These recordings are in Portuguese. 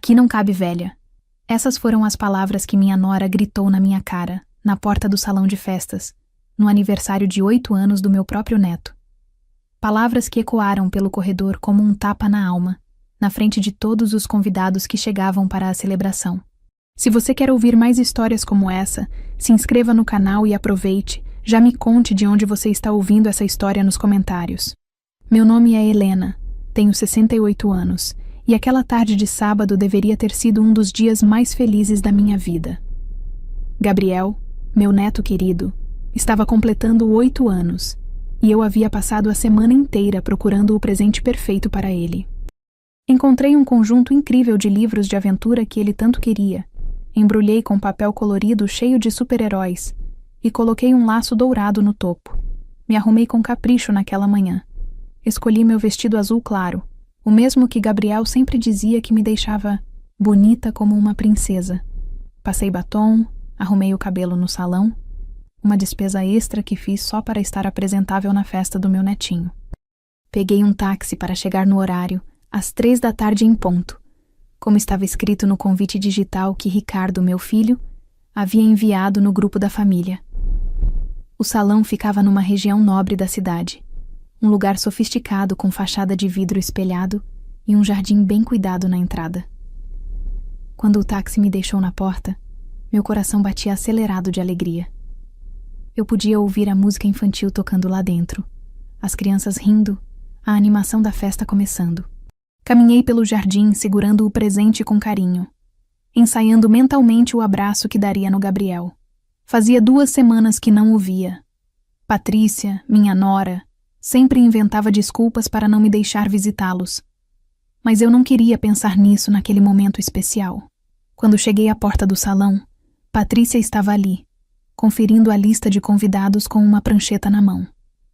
Aqui não cabe velha. Essas foram as palavras que minha nora gritou na minha cara, na porta do salão de festas, no aniversário de 8 anos do meu próprio neto. Palavras que ecoaram pelo corredor como um tapa na alma, na frente de todos os convidados que chegavam para a celebração. Se você quer ouvir mais histórias como essa, se inscreva no canal e aproveite, já me conte de onde você está ouvindo essa história nos comentários. Meu nome é Helena, tenho 68 anos, e aquela tarde de sábado deveria ter sido um dos dias mais felizes da minha vida. Gabriel, meu neto querido, estava completando 8 anos, e eu havia passado a semana inteira procurando o presente perfeito para ele. Encontrei um conjunto incrível de livros de aventura que ele tanto queria, embrulhei com papel colorido cheio de super-heróis e coloquei um laço dourado no topo. Me arrumei com capricho naquela manhã. Escolhi meu vestido azul claro, o mesmo que Gabriel sempre dizia que me deixava bonita como uma princesa. Passei batom, arrumei o cabelo no salão, uma despesa extra que fiz só para estar apresentável na festa do meu netinho. Peguei um táxi para chegar no horário, às 3 da tarde em ponto, como estava escrito no convite digital que Ricardo, meu filho, havia enviado no grupo da família. O salão ficava numa região nobre da cidade, um lugar sofisticado com fachada de vidro espelhado e um jardim bem cuidado na entrada. Quando o táxi me deixou na porta, meu coração batia acelerado de alegria. Eu podia ouvir a música infantil tocando lá dentro, as crianças rindo, a animação da festa começando. Caminhei pelo jardim segurando o presente com carinho, ensaiando mentalmente o abraço que daria no Gabriel. Fazia 2 semanas que não o via. Patrícia, minha nora, sempre inventava desculpas para não me deixar visitá-los. Mas eu não queria pensar nisso naquele momento especial. Quando cheguei à porta do salão, Patrícia estava ali, conferindo a lista de convidados com uma prancheta na mão.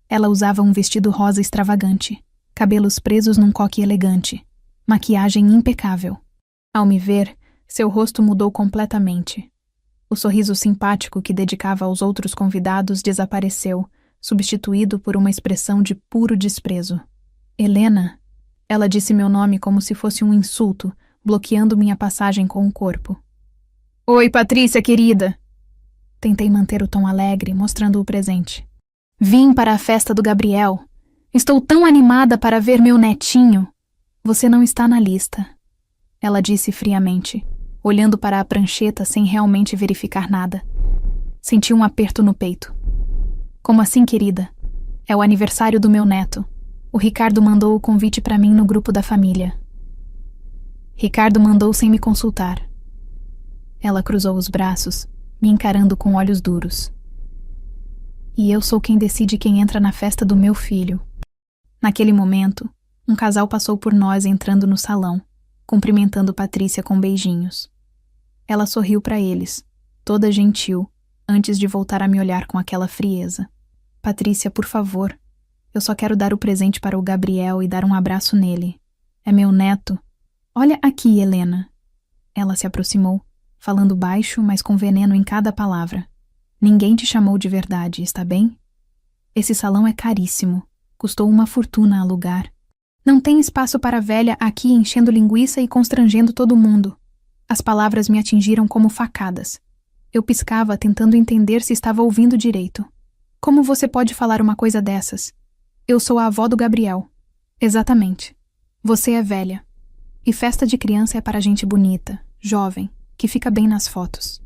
Ela usava um vestido rosa extravagante, cabelos presos num coque elegante, maquiagem impecável. Ao me ver, seu rosto mudou completamente. O sorriso simpático que dedicava aos outros convidados desapareceu, substituído por uma expressão de puro desprezo. Helena, ela disse meu nome como se fosse um insulto, bloqueando minha passagem com o corpo. Oi, Patrícia, querida! Tentei manter o tom alegre, mostrando o presente. Vim para a festa do Gabriel. Estou tão animada para ver meu netinho. Você não está na lista, ela disse friamente, olhando para a prancheta sem realmente verificar nada. Senti um aperto no peito. Como assim, querida? É o aniversário do meu neto. O Ricardo mandou o convite para mim no grupo da família. Ricardo mandou sem me consultar. Ela cruzou os braços, me encarando com olhos duros. E eu sou quem decide quem entra na festa do meu filho. Naquele momento, um casal passou por nós entrando no salão, cumprimentando Patrícia com beijinhos. Ela sorriu para eles, toda gentil, antes de voltar a me olhar com aquela frieza. Patrícia, por favor, eu só quero dar o presente para o Gabriel e dar um abraço nele. É meu neto. Olha aqui, Helena. Ela se aproximou, falando baixo, mas com veneno em cada palavra. Ninguém te chamou de verdade, está bem? Esse salão é caríssimo. Custou uma fortuna alugar. Não tem espaço para a velha aqui enchendo linguiça e constrangendo todo mundo. As palavras me atingiram como facadas. Eu piscava, tentando entender se estava ouvindo direito. Como você pode falar uma coisa dessas? Eu sou a avó do Gabriel. Exatamente. Você é velha. E festa de criança é para gente bonita, jovem, que fica bem nas fotos.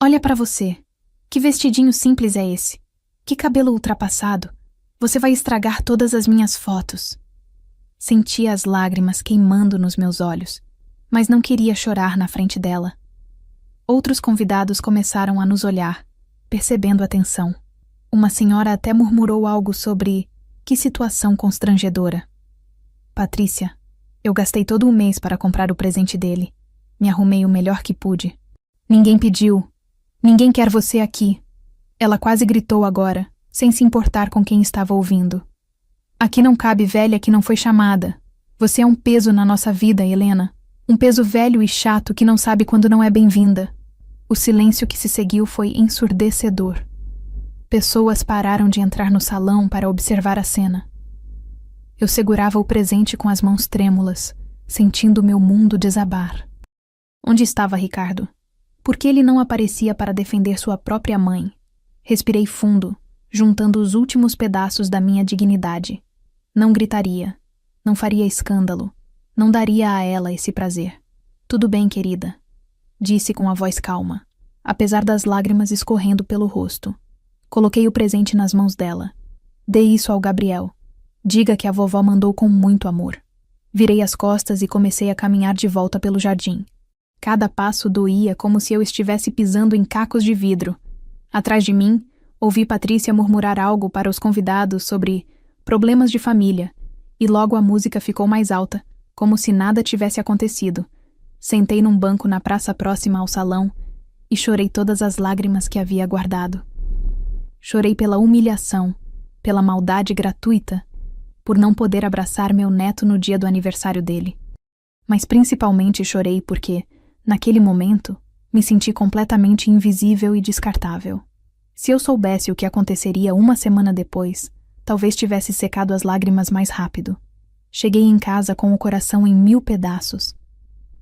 Olha para você. Que vestidinho simples é esse? Que cabelo ultrapassado. Você vai estragar todas as minhas fotos. Senti as lágrimas queimando nos meus olhos, mas não queria chorar na frente dela. Outros convidados começaram a nos olhar, percebendo a tensão. Uma senhora até murmurou algo sobre que situação constrangedora. Patrícia, eu gastei todo o mês para comprar o presente dele. Me arrumei o melhor que pude. Ninguém pediu. Ninguém quer você aqui. Ela quase gritou agora, sem se importar com quem estava ouvindo. Aqui não cabe velha que não foi chamada. Você é um peso na nossa vida, Helena. Um peso velho e chato que não sabe quando não é bem-vinda. O silêncio que se seguiu foi ensurdecedor. Pessoas pararam de entrar no salão para observar a cena. Eu segurava o presente com as mãos trêmulas, sentindo meu mundo desabar. Onde estava Ricardo? Por que ele não aparecia para defender sua própria mãe? Respirei fundo, juntando os últimos pedaços da minha dignidade. Não gritaria, não faria escândalo, não daria a ela esse prazer. Tudo bem, querida, disse com a voz calma, apesar das lágrimas escorrendo pelo rosto. Coloquei o presente nas mãos dela. Dê isso ao Gabriel. Diga que a vovó mandou com muito amor. Virei as costas e comecei a caminhar de volta pelo jardim. Cada passo doía como se eu estivesse pisando em cacos de vidro. Atrás de mim, ouvi Patrícia murmurar algo para os convidados sobre problemas de família, e logo a música ficou mais alta, como se nada tivesse acontecido. Sentei num banco na praça próxima ao salão e chorei todas as lágrimas que havia guardado. Chorei pela humilhação, pela maldade gratuita, por não poder abraçar meu neto no dia do aniversário dele. Mas principalmente chorei porque, naquele momento, me senti completamente invisível e descartável. Se eu soubesse o que aconteceria uma semana depois, talvez tivesse secado as lágrimas mais rápido. Cheguei em casa com o coração em 1000 pedaços.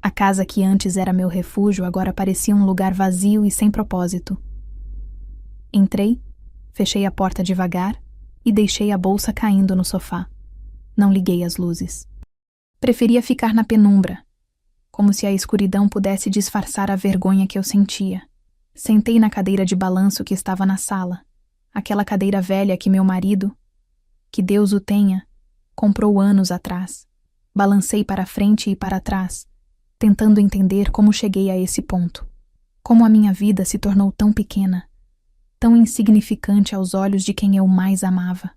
A casa que antes era meu refúgio agora parecia um lugar vazio e sem propósito. Entrei, fechei a porta devagar e deixei a bolsa caindo no sofá. Não liguei as luzes. Preferia ficar na penumbra, como se a escuridão pudesse disfarçar a vergonha que eu sentia. Sentei na cadeira de balanço que estava na sala, aquela cadeira velha que meu marido, que Deus o tenha, comprou anos atrás. Balancei para frente e para trás, tentando entender como cheguei a esse ponto. Como a minha vida se tornou tão pequena, tão insignificante aos olhos de quem eu mais amava.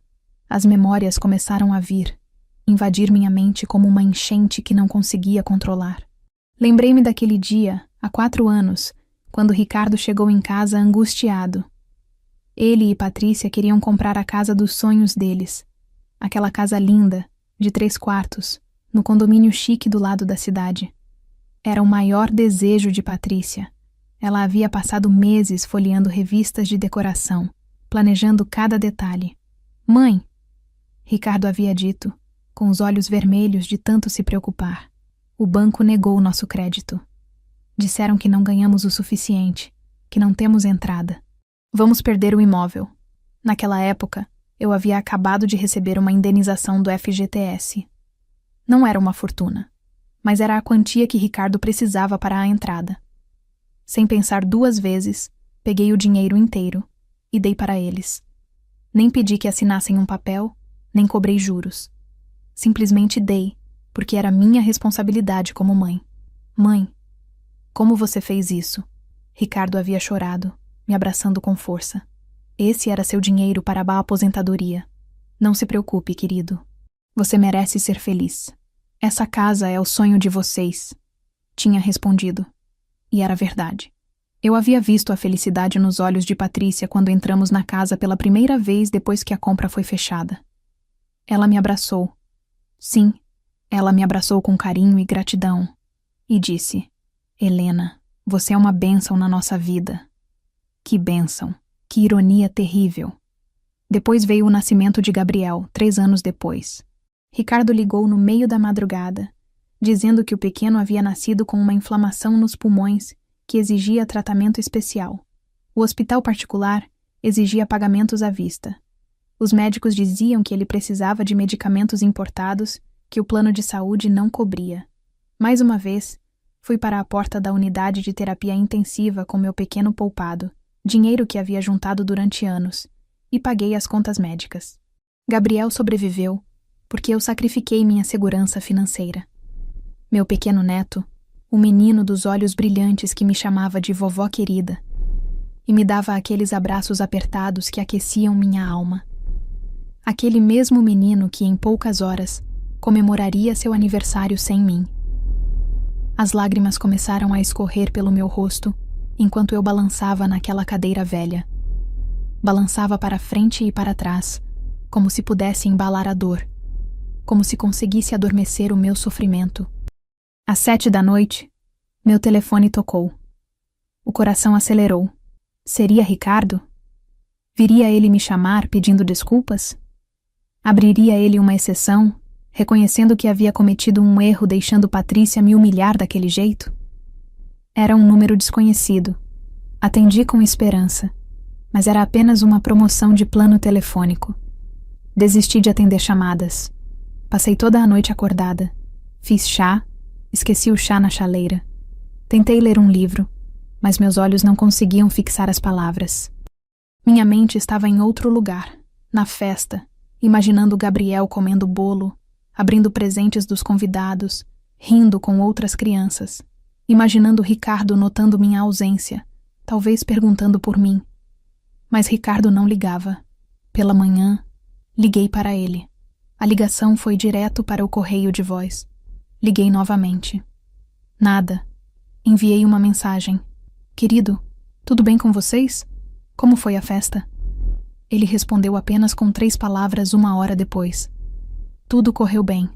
As memórias começaram a vir, invadir minha mente como uma enchente que não conseguia controlar. Lembrei-me daquele dia, há 4 anos, quando Ricardo chegou em casa angustiado. Ele e Patrícia queriam comprar a casa dos sonhos deles. Aquela casa linda, de 3 quartos, no condomínio chique do lado da cidade. Era o maior desejo de Patrícia. Ela havia passado meses folheando revistas de decoração, planejando cada detalhe. Mãe, Ricardo havia dito, com os olhos vermelhos de tanto se preocupar. O banco negou nosso crédito. Disseram que não ganhamos o suficiente, que não temos entrada. Vamos perder o imóvel. Naquela época, eu havia acabado de receber uma indenização do FGTS. Não era uma fortuna, mas era a quantia que Ricardo precisava para a entrada. Sem pensar 2 vezes, peguei o dinheiro inteiro e dei para eles. Nem pedi que assinassem um papel, nem cobrei juros. Simplesmente dei, porque era minha responsabilidade como mãe. Mãe, como você fez isso? Ricardo havia chorado, me abraçando com força. Esse era seu dinheiro para a aposentadoria. Não se preocupe, querido. Você merece ser feliz. Essa casa é o sonho de vocês. Tinha respondido. E era verdade. Eu havia visto a felicidade nos olhos de Patrícia quando entramos na casa pela primeira vez depois que a compra foi fechada. Ela me abraçou. Sim, ela me abraçou com carinho e gratidão. E disse: Helena, você é uma bênção na nossa vida. Que bênção, que ironia terrível. Depois veio o nascimento de Gabriel, 3 anos depois. Ricardo ligou no meio da madrugada, dizendo que o pequeno havia nascido com uma inflamação nos pulmões que exigia tratamento especial. O hospital particular exigia pagamentos à vista. Os médicos diziam que ele precisava de medicamentos importados que o plano de saúde não cobria. Mais uma vez, fui para a porta da unidade de terapia intensiva com meu pequeno poupado, dinheiro que havia juntado durante anos, e paguei as contas médicas. Gabriel sobreviveu porque eu sacrifiquei minha segurança financeira. Meu pequeno neto, o menino dos olhos brilhantes que me chamava de vovó querida, e me dava aqueles abraços apertados que aqueciam minha alma. Aquele mesmo menino que, em poucas horas, comemoraria seu aniversário sem mim. As lágrimas começaram a escorrer pelo meu rosto enquanto eu balançava naquela cadeira velha. Balançava para frente e para trás, como se pudesse embalar a dor, como se conseguisse adormecer o meu sofrimento. Às 7 da noite, meu telefone tocou. O coração acelerou. Seria Ricardo? Viria ele me chamar pedindo desculpas? Abriria ele uma exceção, reconhecendo que havia cometido um erro deixando Patrícia me humilhar daquele jeito? Era um número desconhecido. Atendi com esperança, mas era apenas uma promoção de plano telefônico. Desisti de atender chamadas. Passei toda a noite acordada. Fiz chá, esqueci o chá na chaleira. Tentei ler um livro, mas meus olhos não conseguiam fixar as palavras. Minha mente estava em outro lugar, na festa, imaginando Gabriel comendo bolo, abrindo presentes dos convidados, rindo com outras crianças, imaginando Ricardo notando minha ausência, talvez perguntando por mim. Mas Ricardo não ligava. Pela manhã, liguei para ele. A ligação foi direto para o correio de voz. Liguei novamente. Nada. Enviei uma mensagem. Querido, tudo bem com vocês? Como foi a festa? Ele respondeu apenas com 3 palavras 1 hora depois. Tudo correu bem.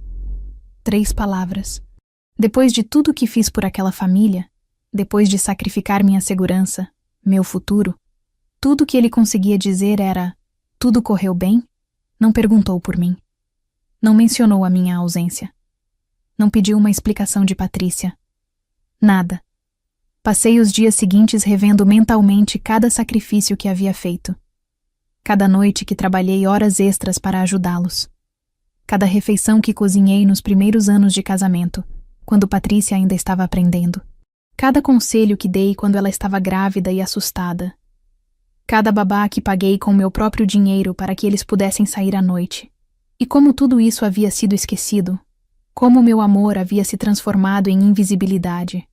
3 palavras. Depois de tudo que fiz por aquela família, depois de sacrificar minha segurança, meu futuro, tudo que ele conseguia dizer era: tudo correu bem? Não perguntou por mim. Não mencionou a minha ausência. Não pediu uma explicação de Patrícia. Nada. Passei os dias seguintes revendo mentalmente cada sacrifício que havia feito. Cada noite que trabalhei horas extras para ajudá-los. Cada refeição que cozinhei nos primeiros anos de casamento, quando Patrícia ainda estava aprendendo. Cada conselho que dei quando ela estava grávida e assustada. Cada babá que paguei com meu próprio dinheiro para que eles pudessem sair à noite. E como tudo isso havia sido esquecido, como meu amor havia se transformado em invisibilidade.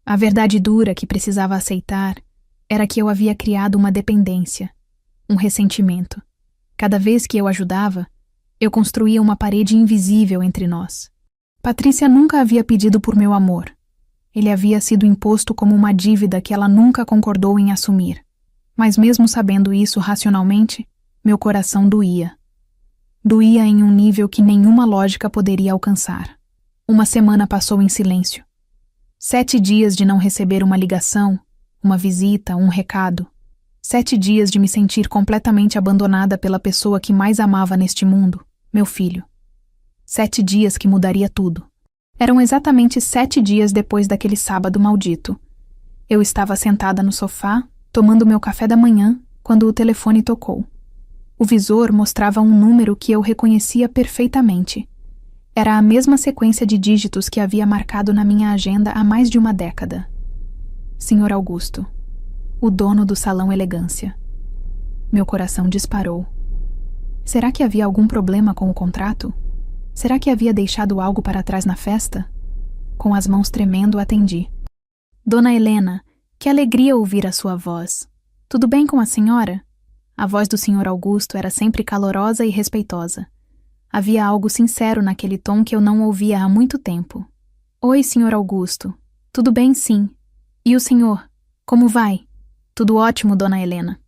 A verdade dura que precisava aceitar era que eu havia criado uma dependência, um ressentimento. Cada vez que eu ajudava, eu construía uma parede invisível entre nós. Patrícia nunca havia pedido por meu amor. Ele havia sido imposto como uma dívida que ela nunca concordou em assumir. Mas mesmo sabendo isso racionalmente, meu coração doía. Doía em um nível que nenhuma lógica poderia alcançar. Uma semana passou em silêncio. 7 dias de não receber uma ligação, uma visita, um recado. 7 dias de me sentir completamente abandonada pela pessoa que mais amava neste mundo, meu filho. 7 dias que mudaria tudo. Eram exatamente 7 dias depois daquele sábado maldito. Eu estava sentada no sofá, tomando meu café da manhã, quando o telefone tocou. O visor mostrava um número que eu reconhecia perfeitamente. Era a mesma sequência de dígitos que havia marcado na minha agenda há mais de uma década. Sr. Augusto, o dono do Salão Elegância. Meu coração disparou. Será que havia algum problema com o contrato? Será que havia deixado algo para trás na festa? Com as mãos tremendo, atendi. Dona Helena, que alegria ouvir a sua voz. Tudo bem com a senhora? A voz do Sr. Augusto era sempre calorosa e respeitosa. Havia algo sincero naquele tom que eu não ouvia há muito tempo. Oi, Sr. Augusto. Tudo bem, sim. E o senhor? Como vai? Tudo ótimo, Dona Helena.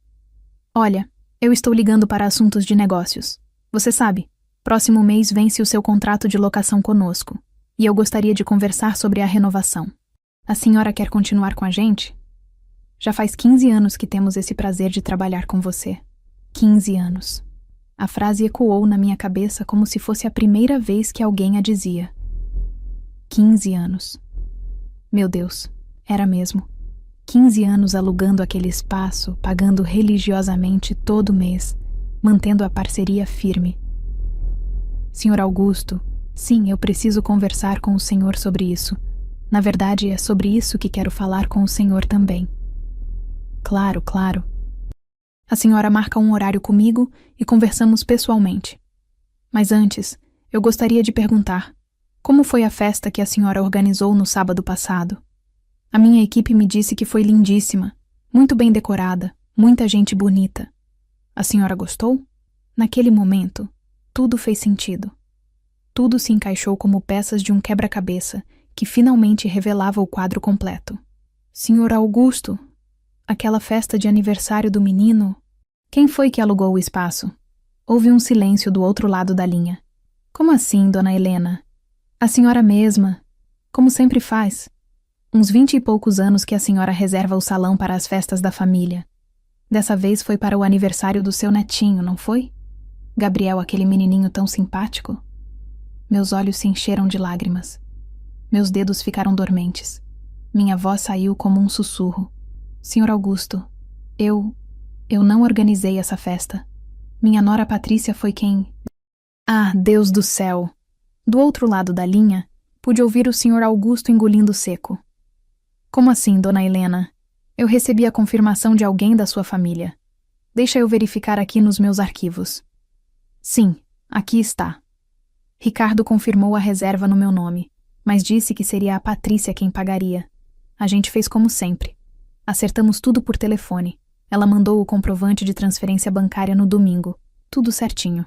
Olha, eu estou ligando para assuntos de negócios. Você sabe, próximo mês vence o seu contrato de locação conosco, e eu gostaria de conversar sobre a renovação. A senhora quer continuar com a gente? Já faz 15 anos que temos esse prazer de trabalhar com você. 15 anos. A frase ecoou na minha cabeça como se fosse a primeira vez que alguém a dizia. 15 anos. Meu Deus, era mesmo. 15 anos alugando aquele espaço, pagando religiosamente todo mês, mantendo a parceria firme. Sr. Augusto, sim, eu preciso conversar com o senhor sobre isso. Na verdade, é sobre isso que quero falar com o senhor também. Claro, claro. A senhora marca um horário comigo e conversamos pessoalmente. Mas antes, eu gostaria de perguntar, como foi a festa que a senhora organizou no sábado passado? A minha equipe me disse que foi lindíssima, muito bem decorada, muita gente bonita. A senhora gostou? Naquele momento, tudo fez sentido. Tudo se encaixou como peças de um quebra-cabeça que finalmente revelava o quadro completo. Sr. Augusto, aquela festa de aniversário do menino, quem foi que alugou o espaço? Houve um silêncio do outro lado da linha. Como assim, Dona Helena? A senhora mesma, como sempre faz. Uns 20 e poucos anos que a senhora reserva o salão para as festas da família. Dessa vez foi para o aniversário do seu netinho, não foi? Gabriel, aquele menininho tão simpático? Meus olhos se encheram de lágrimas. Meus dedos ficaram dormentes. Minha voz saiu como um sussurro. Senhor Augusto, eu não organizei essa festa. Minha nora Patrícia foi quem... Ah, Deus do céu! Do outro lado da linha, pude ouvir o senhor Augusto engolindo seco. Como assim, dona Helena? Eu recebi a confirmação de alguém da sua família. Deixa eu verificar aqui nos meus arquivos. Sim, aqui está. Ricardo confirmou a reserva no meu nome, mas disse que seria a Patrícia quem pagaria. A gente fez como sempre. Acertamos tudo por telefone. Ela mandou o comprovante de transferência bancária no domingo. Tudo certinho.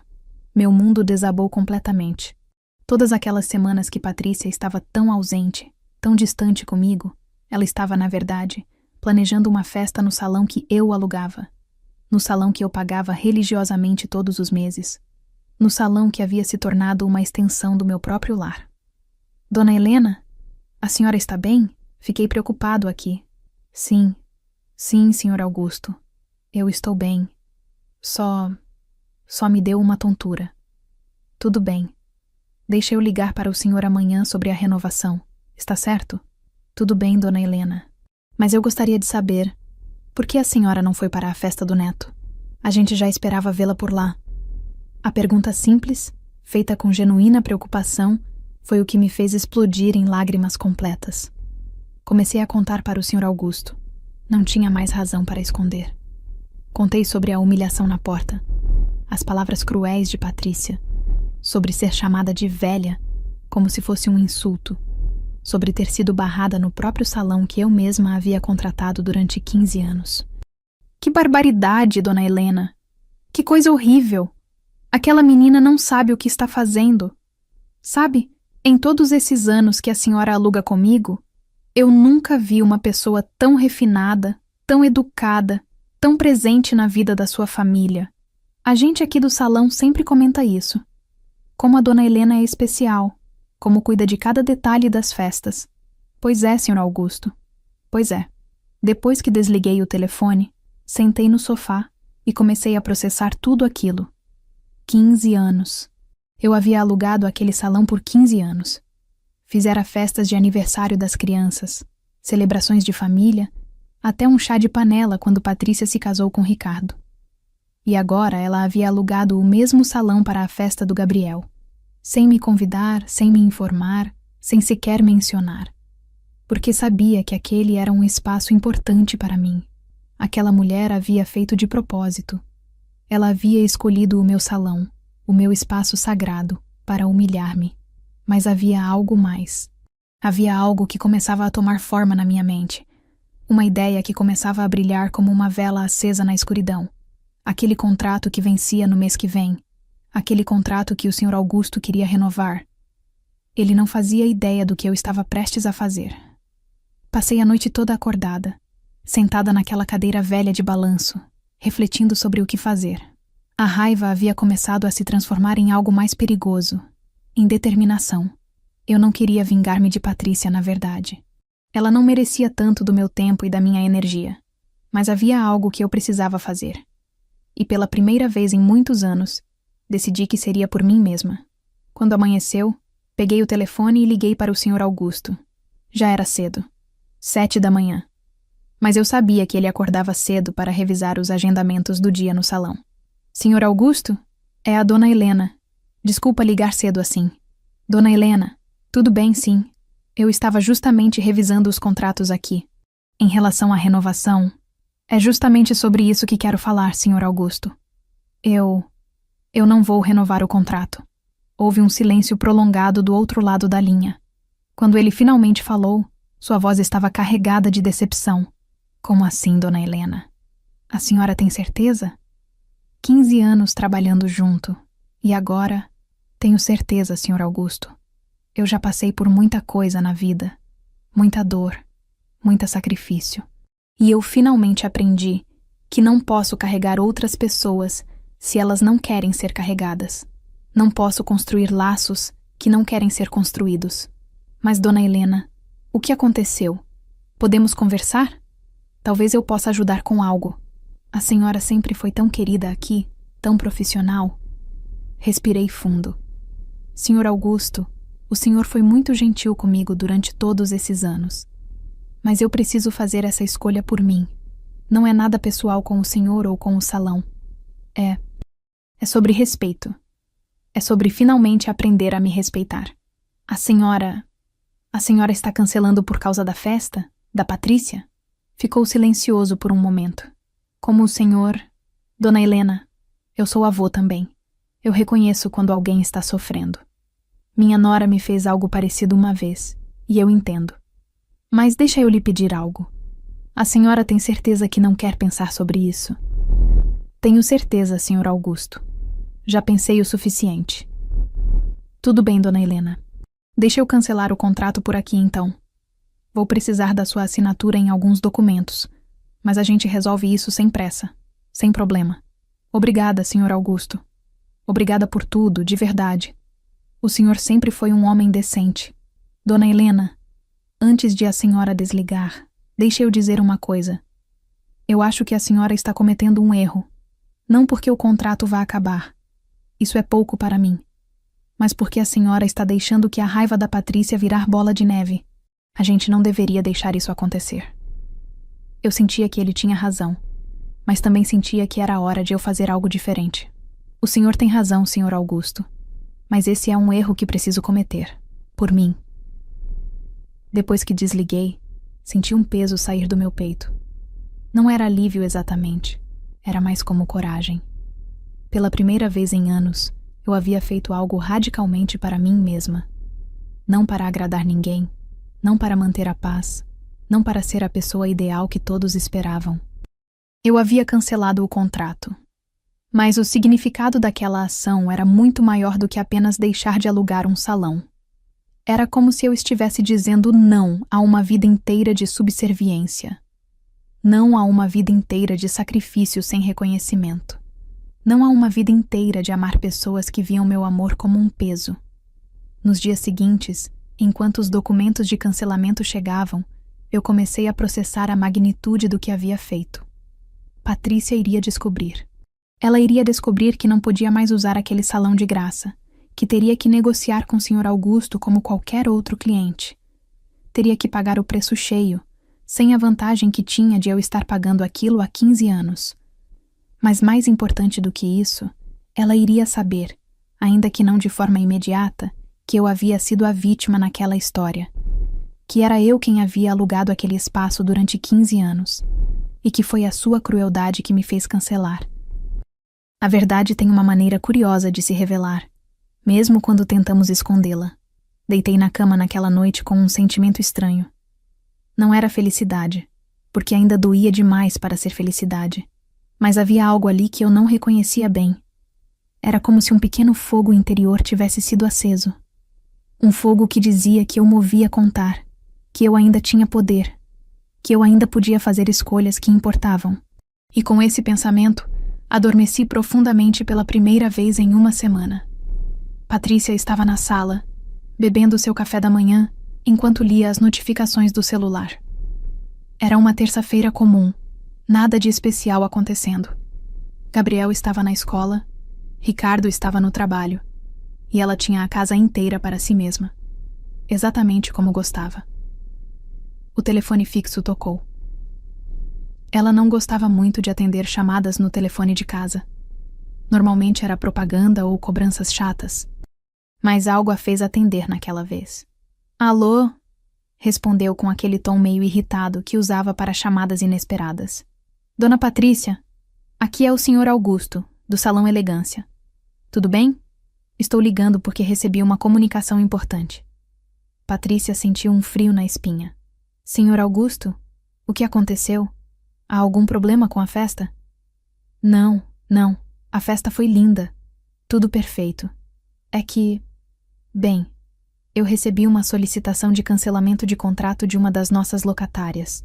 Meu mundo desabou completamente. Todas aquelas semanas que Patrícia estava tão ausente, tão distante comigo, ela estava, na verdade, planejando uma festa no salão que eu alugava. No salão que eu pagava religiosamente todos os meses. No salão que havia se tornado uma extensão do meu próprio lar. Dona Helena, a senhora está bem? Fiquei preocupado aqui. Sim, senhor Augusto. Eu estou bem. Só me deu uma tontura. Tudo bem. Deixa eu ligar para o senhor amanhã sobre a renovação. Está certo? Tudo bem, dona Helena. Mas eu gostaria de saber, por que a senhora não foi para a festa do neto? A gente já esperava vê-la por lá. A pergunta simples, feita com genuína preocupação, foi o que me fez explodir em lágrimas completas. Comecei a contar para o senhor Augusto. Não tinha mais razão para esconder. Contei sobre a humilhação na porta, as palavras cruéis de Patrícia, sobre ser chamada de velha, como se fosse um insulto, sobre ter sido barrada no próprio salão que eu mesma havia contratado durante 15 anos. Que barbaridade, dona Helena! Que coisa horrível! Aquela menina não sabe o que está fazendo. Sabe, em todos esses anos que a senhora aluga comigo, eu nunca vi uma pessoa tão refinada, tão educada, tão presente na vida da sua família. A gente aqui do salão sempre comenta isso. Como a dona Helena é especial, como cuida de cada detalhe das festas. Pois é, senhor Augusto. Pois é. Depois que desliguei o telefone, sentei no sofá e comecei a processar tudo aquilo. 15 anos. Eu havia alugado aquele salão por 15 anos. Fizera festas de aniversário das crianças, celebrações de família, até um chá de panela quando Patrícia se casou com Ricardo. E agora ela havia alugado o mesmo salão para a festa do Gabriel, sem me convidar, sem me informar, sem sequer mencionar. Porque sabia que aquele era um espaço importante para mim. Aquela mulher havia feito de propósito. Ela havia escolhido o meu salão, o meu espaço sagrado, para humilhar-me. Mas havia algo mais. Havia algo que começava a tomar forma na minha mente. Uma ideia que começava a brilhar como uma vela acesa na escuridão. Aquele contrato que vencia no mês que vem. Aquele contrato que o senhor Augusto queria renovar. Ele não fazia ideia do que eu estava prestes a fazer. Passei a noite toda acordada, sentada naquela cadeira velha de balanço, refletindo sobre o que fazer. A raiva havia começado a se transformar em algo mais perigoso, em determinação. Eu não queria vingar-me de Patrícia, na verdade. Ela não merecia tanto do meu tempo e da minha energia, mas havia algo que eu precisava fazer. E pela primeira vez em muitos anos, decidi que seria por mim mesma. Quando amanheceu, peguei o telefone e liguei para o senhor Augusto. Já era cedo. 7 da manhã. Mas eu sabia que ele acordava cedo para revisar os agendamentos do dia no salão. Senhor Augusto? É a dona Helena. Desculpa ligar cedo assim. Dona Helena, tudo bem, sim. Eu estava justamente revisando os contratos aqui. Em relação à renovação, é justamente sobre isso que quero falar, senhor Augusto. Eu não vou renovar o contrato. Houve um silêncio prolongado do outro lado da linha. Quando ele finalmente falou, sua voz estava carregada de decepção. Como assim, dona Helena? A senhora tem certeza? 15 anos trabalhando junto. E agora, tenho certeza, senhor Augusto. Eu já passei por muita coisa na vida. Muita dor, muito sacrifício. E eu finalmente aprendi que não posso carregar outras pessoas se elas não querem ser carregadas. Não posso construir laços que não querem ser construídos. Mas, dona Helena, o que aconteceu? Podemos conversar? Talvez eu possa ajudar com algo. A senhora sempre foi tão querida aqui, tão profissional. Respirei fundo. Senhor Augusto, o senhor foi muito gentil comigo durante todos esses anos. Mas eu preciso fazer essa escolha por mim. Não é nada pessoal com o senhor ou com o salão. É sobre respeito. É sobre finalmente aprender a me respeitar. A senhora está cancelando por causa da festa? Da Patrícia? Ficou silencioso por um momento. Como o senhor... Dona Helena, eu sou avô também. Eu reconheço quando alguém está sofrendo. Minha nora me fez algo parecido uma vez, e eu entendo. Mas deixa eu lhe pedir algo. A senhora tem certeza que não quer pensar sobre isso? Tenho certeza, senhor Augusto. Já pensei o suficiente. Tudo bem, dona Helena. Deixa eu cancelar o contrato por aqui, então. Vou precisar da sua assinatura em alguns documentos, mas a gente resolve isso sem pressa. Sem problema. Obrigada, senhor Augusto. Obrigada por tudo, de verdade. O senhor sempre foi um homem decente. Dona Helena, antes de a senhora desligar, deixe eu dizer uma coisa. Eu acho que a senhora está cometendo um erro. Não porque o contrato vá acabar. Isso é pouco para mim. Mas porque a senhora está deixando que a raiva da Patrícia virar bola de neve. A gente não deveria deixar isso acontecer. Eu sentia que ele tinha razão. Mas também sentia que era hora de eu fazer algo diferente. O senhor tem razão, senhor Augusto. Mas esse é um erro que preciso cometer. Por mim. Depois que desliguei, senti um peso sair do meu peito. Não era alívio exatamente. Era mais como coragem. Pela primeira vez em anos, eu havia feito algo radicalmente para mim mesma. Não para agradar ninguém. Não para manter a paz. Não para ser a pessoa ideal que todos esperavam. Eu havia cancelado o contrato. Mas o significado daquela ação era muito maior do que apenas deixar de alugar um salão. Era como se eu estivesse dizendo não a uma vida inteira de subserviência. Não a uma vida inteira de sacrifício sem reconhecimento. Não a uma vida inteira de amar pessoas que viam meu amor como um peso. Nos dias seguintes, enquanto os documentos de cancelamento chegavam, eu comecei a processar a magnitude do que havia feito. Patrícia iria descobrir. Ela iria descobrir que não podia mais usar aquele salão de graça, que teria que negociar com o Sr. Augusto como qualquer outro cliente. Teria que pagar o preço cheio, sem a vantagem que tinha de eu estar pagando aquilo há 15 anos. Mas mais importante do que isso, ela iria saber, ainda que não de forma imediata, que eu havia sido a vítima naquela história. Que era eu quem havia alugado aquele espaço durante 15 anos. E que foi a sua crueldade que me fez cancelar. A verdade tem uma maneira curiosa de se revelar, mesmo quando tentamos escondê-la. Deitei na cama naquela noite com um sentimento estranho. Não era felicidade, porque ainda doía demais para ser felicidade, mas havia algo ali que eu não reconhecia bem. Era como se um pequeno fogo interior tivesse sido aceso. Um fogo que dizia que eu movia contar, que eu ainda tinha poder, que eu ainda podia fazer escolhas que importavam. E com esse pensamento, adormeci profundamente pela primeira vez em uma semana. Patrícia estava na sala, bebendo seu café da manhã, enquanto lia as notificações do celular. Era uma terça-feira comum, nada de especial acontecendo. Gabriel estava na escola, Ricardo estava no trabalho, e ela tinha a casa inteira para si mesma, exatamente como gostava. O telefone fixo tocou. Ela não gostava muito de atender chamadas no telefone de casa. Normalmente era propaganda ou cobranças chatas. Mas algo a fez atender naquela vez. Alô? Respondeu com aquele tom meio irritado que usava para chamadas inesperadas. Dona Patrícia, aqui é o Sr. Augusto, do Salão Elegância. Tudo bem? Estou ligando porque recebi uma comunicação importante. Patrícia sentiu um frio na espinha. Sr. Augusto, o que aconteceu? Há algum problema com a festa? Não. A festa foi linda. Tudo perfeito. É que... Bem, eu recebi uma solicitação de cancelamento de contrato de uma das nossas locatárias.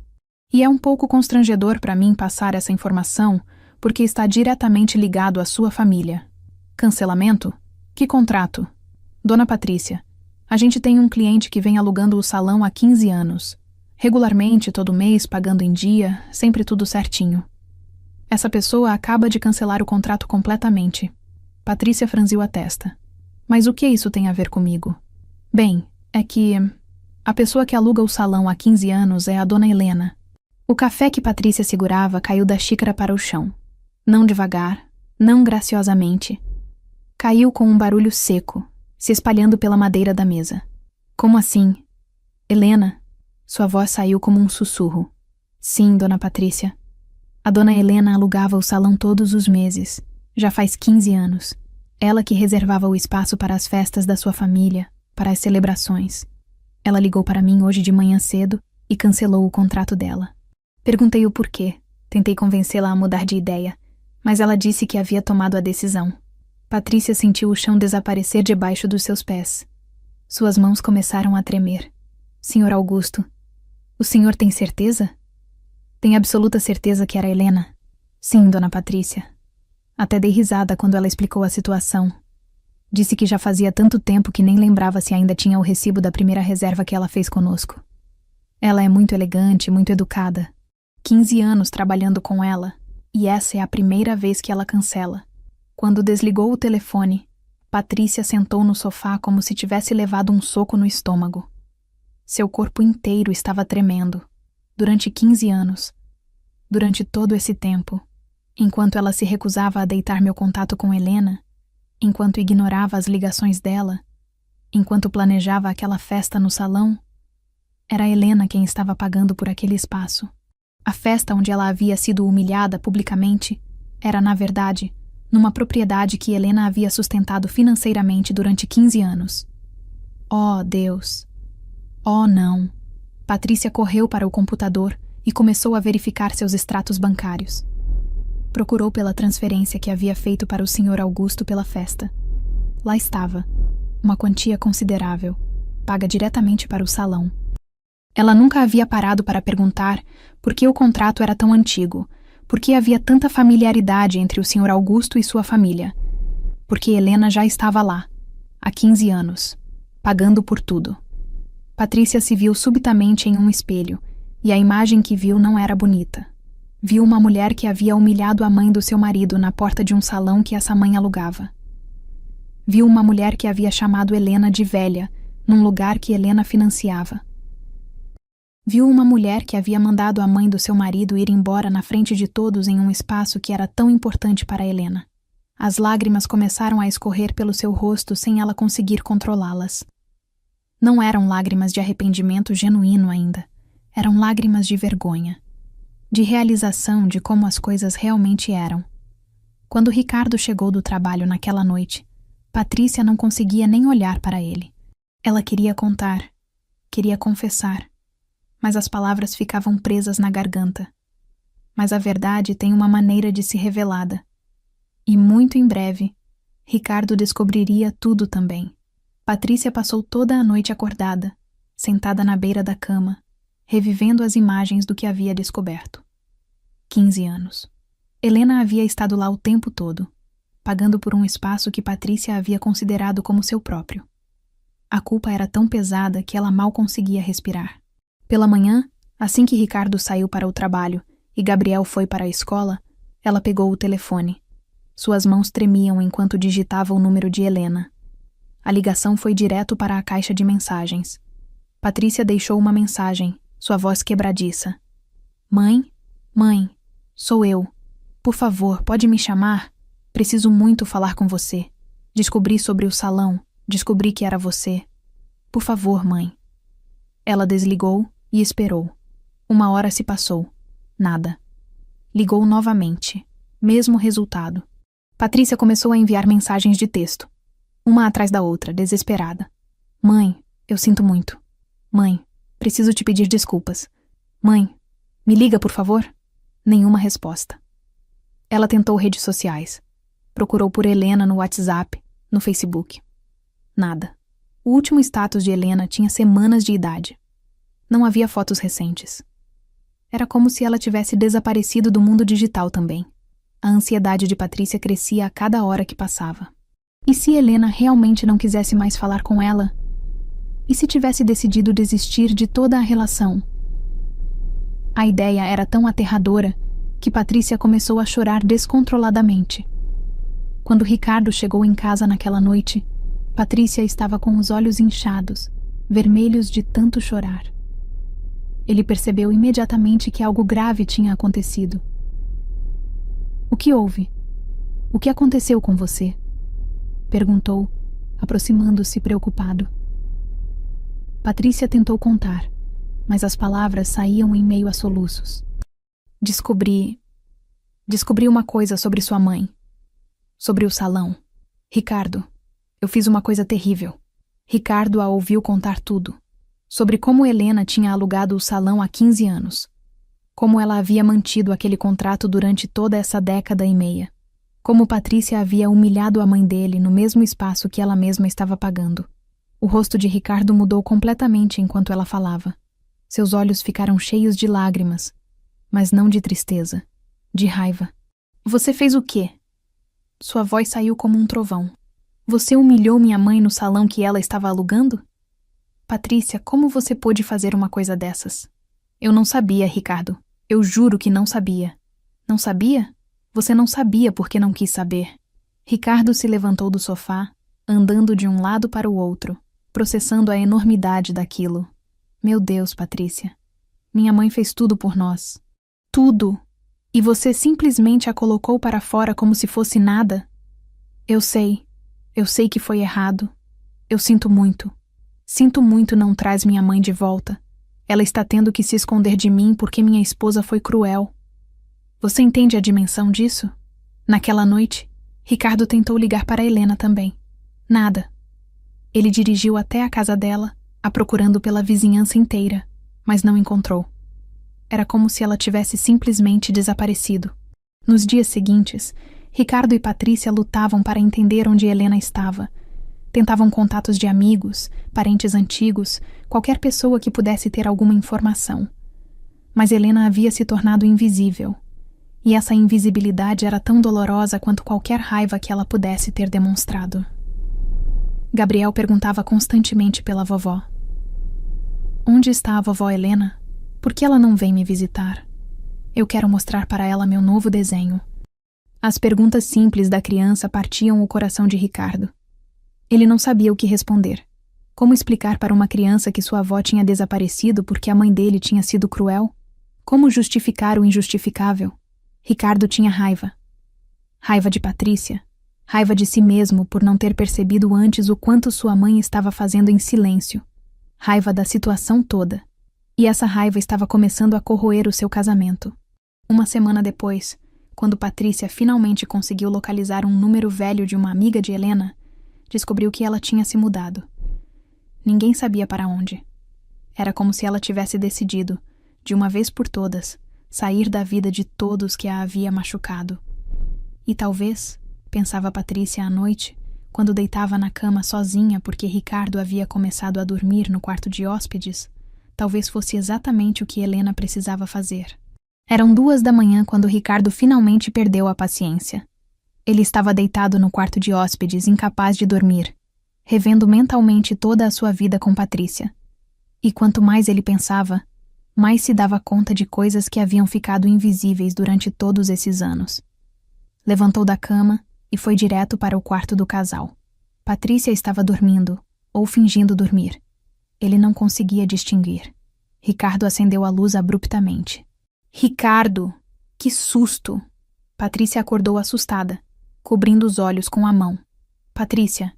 E é um pouco constrangedor para mim passar essa informação, porque está diretamente ligado à sua família. Cancelamento? Que contrato? Dona Patrícia, a gente tem um cliente que vem alugando o salão há 15 anos. Regularmente, todo mês, pagando em dia, sempre tudo certinho. Essa pessoa acaba de cancelar o contrato completamente. Patrícia franziu a testa. Mas o que isso tem a ver comigo? Bem, é que... A pessoa que aluga o salão há 15 anos é a dona Helena. O café que Patrícia segurava caiu da xícara para o chão. Não devagar, não graciosamente. Caiu com um barulho seco, se espalhando pela madeira da mesa. Como assim? Helena? Sua voz saiu como um sussurro. Sim, dona Patrícia. A dona Helena alugava o salão todos os meses. Já faz 15 anos. Ela que reservava o espaço para as festas da sua família, para as celebrações. Ela ligou para mim hoje de manhã cedo e cancelou o contrato dela. Perguntei o porquê. Tentei convencê-la a mudar de ideia, mas ela disse que havia tomado a decisão. Patrícia sentiu o chão desaparecer debaixo dos seus pés. Suas mãos começaram a tremer. Senhor Augusto, o senhor tem certeza? Tem absoluta certeza que era Helena? Sim, dona Patrícia. Até dei risada quando ela explicou a situação. Disse que já fazia tanto tempo que nem lembrava se ainda tinha o recibo da primeira reserva que ela fez conosco. Ela é muito elegante, muito educada. 15 anos trabalhando com ela, e essa é a primeira vez que ela cancela. Quando desligou o telefone, Patrícia sentou no sofá como se tivesse levado um soco no estômago. Seu corpo inteiro estava tremendo. Durante 15 anos. Durante todo esse tempo. Enquanto ela se recusava a deitar meu contato com Helena, enquanto ignorava as ligações dela, enquanto planejava aquela festa no salão, era Helena quem estava pagando por aquele espaço. A festa onde ela havia sido humilhada publicamente era, na verdade, numa propriedade que Helena havia sustentado financeiramente durante 15 anos. Oh, Deus! Oh, não! Patrícia correu para o computador e começou a verificar seus extratos bancários. Procurou pela transferência que havia feito para o Sr. Augusto pela festa. Lá estava, uma quantia considerável, paga diretamente para o salão. Ela nunca havia parado para perguntar por que o contrato era tão antigo, por que havia tanta familiaridade entre o Sr. Augusto e sua família. Porque Helena já estava lá, há 15 anos, pagando por tudo. Patrícia se viu subitamente em um espelho, e a imagem que viu não era bonita. Viu uma mulher que havia humilhado a mãe do seu marido na porta de um salão que essa mãe alugava. Viu uma mulher que havia chamado Helena de velha, num lugar que Helena financiava. Viu uma mulher que havia mandado a mãe do seu marido ir embora na frente de todos em um espaço que era tão importante para Helena. As lágrimas começaram a escorrer pelo seu rosto sem ela conseguir controlá-las. Não eram lágrimas de arrependimento genuíno ainda. Eram lágrimas de vergonha. De realização de como as coisas realmente eram. Quando Ricardo chegou do trabalho naquela noite, Patrícia não conseguia nem olhar para ele. Ela queria contar, queria confessar, mas as palavras ficavam presas na garganta. Mas a verdade tem uma maneira de se revelada. E muito em breve, Ricardo descobriria tudo também. Patrícia passou toda a noite acordada, sentada na beira da cama, revivendo as imagens do que havia descoberto. 15 anos. Helena havia estado lá o tempo todo, pagando por um espaço que Patrícia havia considerado como seu próprio. A culpa era tão pesada que ela mal conseguia respirar. Pela manhã, assim que Ricardo saiu para o trabalho e Gabriel foi para a escola, ela pegou o telefone. Suas mãos tremiam enquanto digitava o número de Helena. A ligação foi direto para a caixa de mensagens. Patrícia deixou uma mensagem, sua voz quebradiça. Mãe? Mãe, sou eu. Por favor, pode me chamar? Preciso muito falar com você. Descobri sobre o salão. Descobri que era você. Por favor, mãe. Ela desligou e esperou. 1 hora se passou. Nada. Ligou novamente. Mesmo resultado. Patrícia começou a enviar mensagens de texto. Uma atrás da outra, desesperada. Mãe, eu sinto muito. Mãe, preciso te pedir desculpas. Mãe, me liga, por favor? Nenhuma resposta. Ela tentou redes sociais. Procurou por Helena no WhatsApp, no Facebook. Nada. O último status de Helena tinha semanas de idade. Não havia fotos recentes. Era como se ela tivesse desaparecido do mundo digital também. A ansiedade de Patrícia crescia a cada hora que passava. E se Helena realmente não quisesse mais falar com ela? E se tivesse decidido desistir de toda a relação? A ideia era tão aterradora que Patrícia começou a chorar descontroladamente. Quando Ricardo chegou em casa naquela noite, Patrícia estava com os olhos inchados, vermelhos de tanto chorar. Ele percebeu imediatamente que algo grave tinha acontecido. O que houve? O que aconteceu com você? Perguntou, aproximando-se preocupado. Patrícia tentou contar, mas as palavras saíam em meio a soluços. Descobri uma coisa sobre sua mãe. Sobre o salão. Ricardo, eu fiz uma coisa terrível. Ricardo a ouviu contar tudo. Sobre como Helena tinha alugado o salão há 15 anos. Como ela havia mantido aquele contrato durante toda essa década e meia. Como Patrícia havia humilhado a mãe dele no mesmo espaço que ela mesma estava pagando. O rosto de Ricardo mudou completamente enquanto ela falava. Seus olhos ficaram cheios de lágrimas, mas não de tristeza, de raiva. Você fez o quê? Sua voz saiu como um trovão. Você humilhou minha mãe no salão que ela estava alugando? Patrícia, como você pôde fazer uma coisa dessas? Eu não sabia, Ricardo. Eu juro que não sabia. Não sabia? Você não sabia porque não quis saber. Ricardo se levantou do sofá, andando de um lado para o outro, processando a enormidade daquilo. Meu Deus, Patrícia. Minha mãe fez tudo por nós. Tudo. E você simplesmente a colocou para fora como se fosse nada? Eu sei que foi errado. Eu sinto muito. Sinto muito não traz minha mãe de volta. Ela está tendo que se esconder de mim porque minha esposa foi cruel. Você entende a dimensão disso? Naquela noite, Ricardo tentou ligar para Helena também. Nada. Ele dirigiu até a casa dela, a procurando pela vizinhança inteira, mas não encontrou. Era como se ela tivesse simplesmente desaparecido. Nos dias seguintes, Ricardo e Patrícia lutavam para entender onde Helena estava. Tentavam contatos de amigos, parentes antigos, qualquer pessoa que pudesse ter alguma informação. Mas Helena havia se tornado invisível. E essa invisibilidade era tão dolorosa quanto qualquer raiva que ela pudesse ter demonstrado. Gabriel perguntava constantemente pela vovó. Onde está a vovó Helena? Por que ela não vem me visitar? Eu quero mostrar para ela meu novo desenho. As perguntas simples da criança partiam o coração de Ricardo. Ele não sabia o que responder. Como explicar para uma criança que sua avó tinha desaparecido porque a mãe dele tinha sido cruel? Como justificar o injustificável? Ricardo tinha raiva. Raiva de Patrícia. Raiva de si mesmo por não ter percebido antes o quanto sua mãe estava fazendo em silêncio. Raiva da situação toda. E essa raiva estava começando a corroer o seu casamento. Uma semana depois, quando Patrícia finalmente conseguiu localizar um número velho de uma amiga de Helena, descobriu que ela tinha se mudado. Ninguém sabia para onde. Era como se ela tivesse decidido, de uma vez por todas, sair da vida de todos que a havia machucado. E talvez, pensava Patrícia à noite, quando deitava na cama sozinha porque Ricardo havia começado a dormir no quarto de hóspedes, talvez fosse exatamente o que Helena precisava fazer. Eram 2 da manhã quando Ricardo finalmente perdeu a paciência. Ele estava deitado no quarto de hóspedes, incapaz de dormir, revendo mentalmente toda a sua vida com Patrícia. E quanto mais ele pensava, mais se dava conta de coisas que haviam ficado invisíveis durante todos esses anos. Levantou da cama e foi direto para o quarto do casal. Patrícia estava dormindo, ou fingindo dormir. Ele não conseguia distinguir. Ricardo acendeu a luz abruptamente. Ricardo! Que susto! Patrícia acordou assustada, cobrindo os olhos com a mão. Patrícia,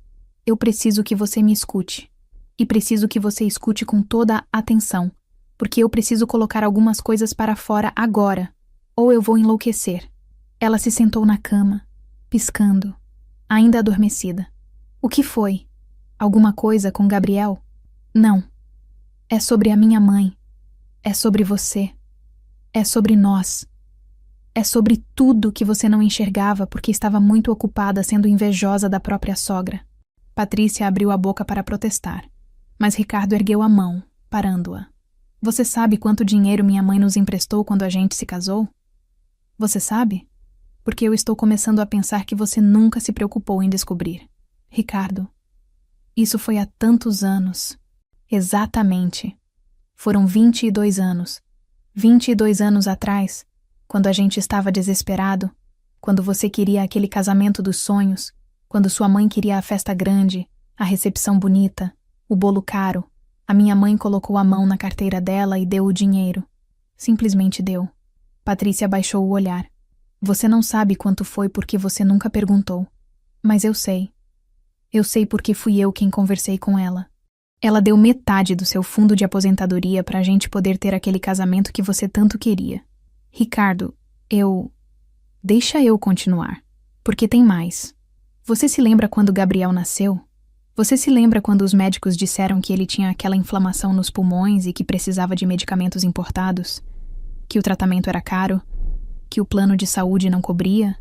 eu preciso que você me escute. E preciso que você escute com toda a atenção, porque eu preciso colocar algumas coisas para fora agora, ou eu vou enlouquecer. Ela se sentou na cama, piscando, ainda adormecida. O que foi? Alguma coisa com Gabriel? Não. É sobre a minha mãe. É sobre você. É sobre nós. É sobre tudo que você não enxergava porque estava muito ocupada sendo invejosa da própria sogra. Patrícia abriu a boca para protestar, mas Ricardo ergueu a mão, parando-a. Você sabe quanto dinheiro minha mãe nos emprestou quando a gente se casou? Você sabe? Porque eu estou começando a pensar que você nunca se preocupou em descobrir. Ricardo, isso foi há tantos anos. Exatamente. Foram 22 anos. 22 anos atrás, quando a gente estava desesperado, quando você queria aquele casamento dos sonhos, quando sua mãe queria a festa grande, a recepção bonita, o bolo caro, A minha mãe colocou a mão na carteira dela e deu o dinheiro. Simplesmente deu. Patrícia baixou o olhar. Você não sabe quanto foi porque você nunca perguntou. Mas eu sei. Eu sei porque fui eu quem conversei com ela. Ela deu metade do seu fundo de aposentadoria pra gente poder ter aquele casamento que você tanto queria. Ricardo, Deixa eu continuar. Porque tem mais. Você se lembra quando Gabriel nasceu? Você se lembra quando os médicos disseram que ele tinha aquela inflamação nos pulmões e que precisava de medicamentos importados? Que o tratamento era caro? Que o plano de saúde não cobria?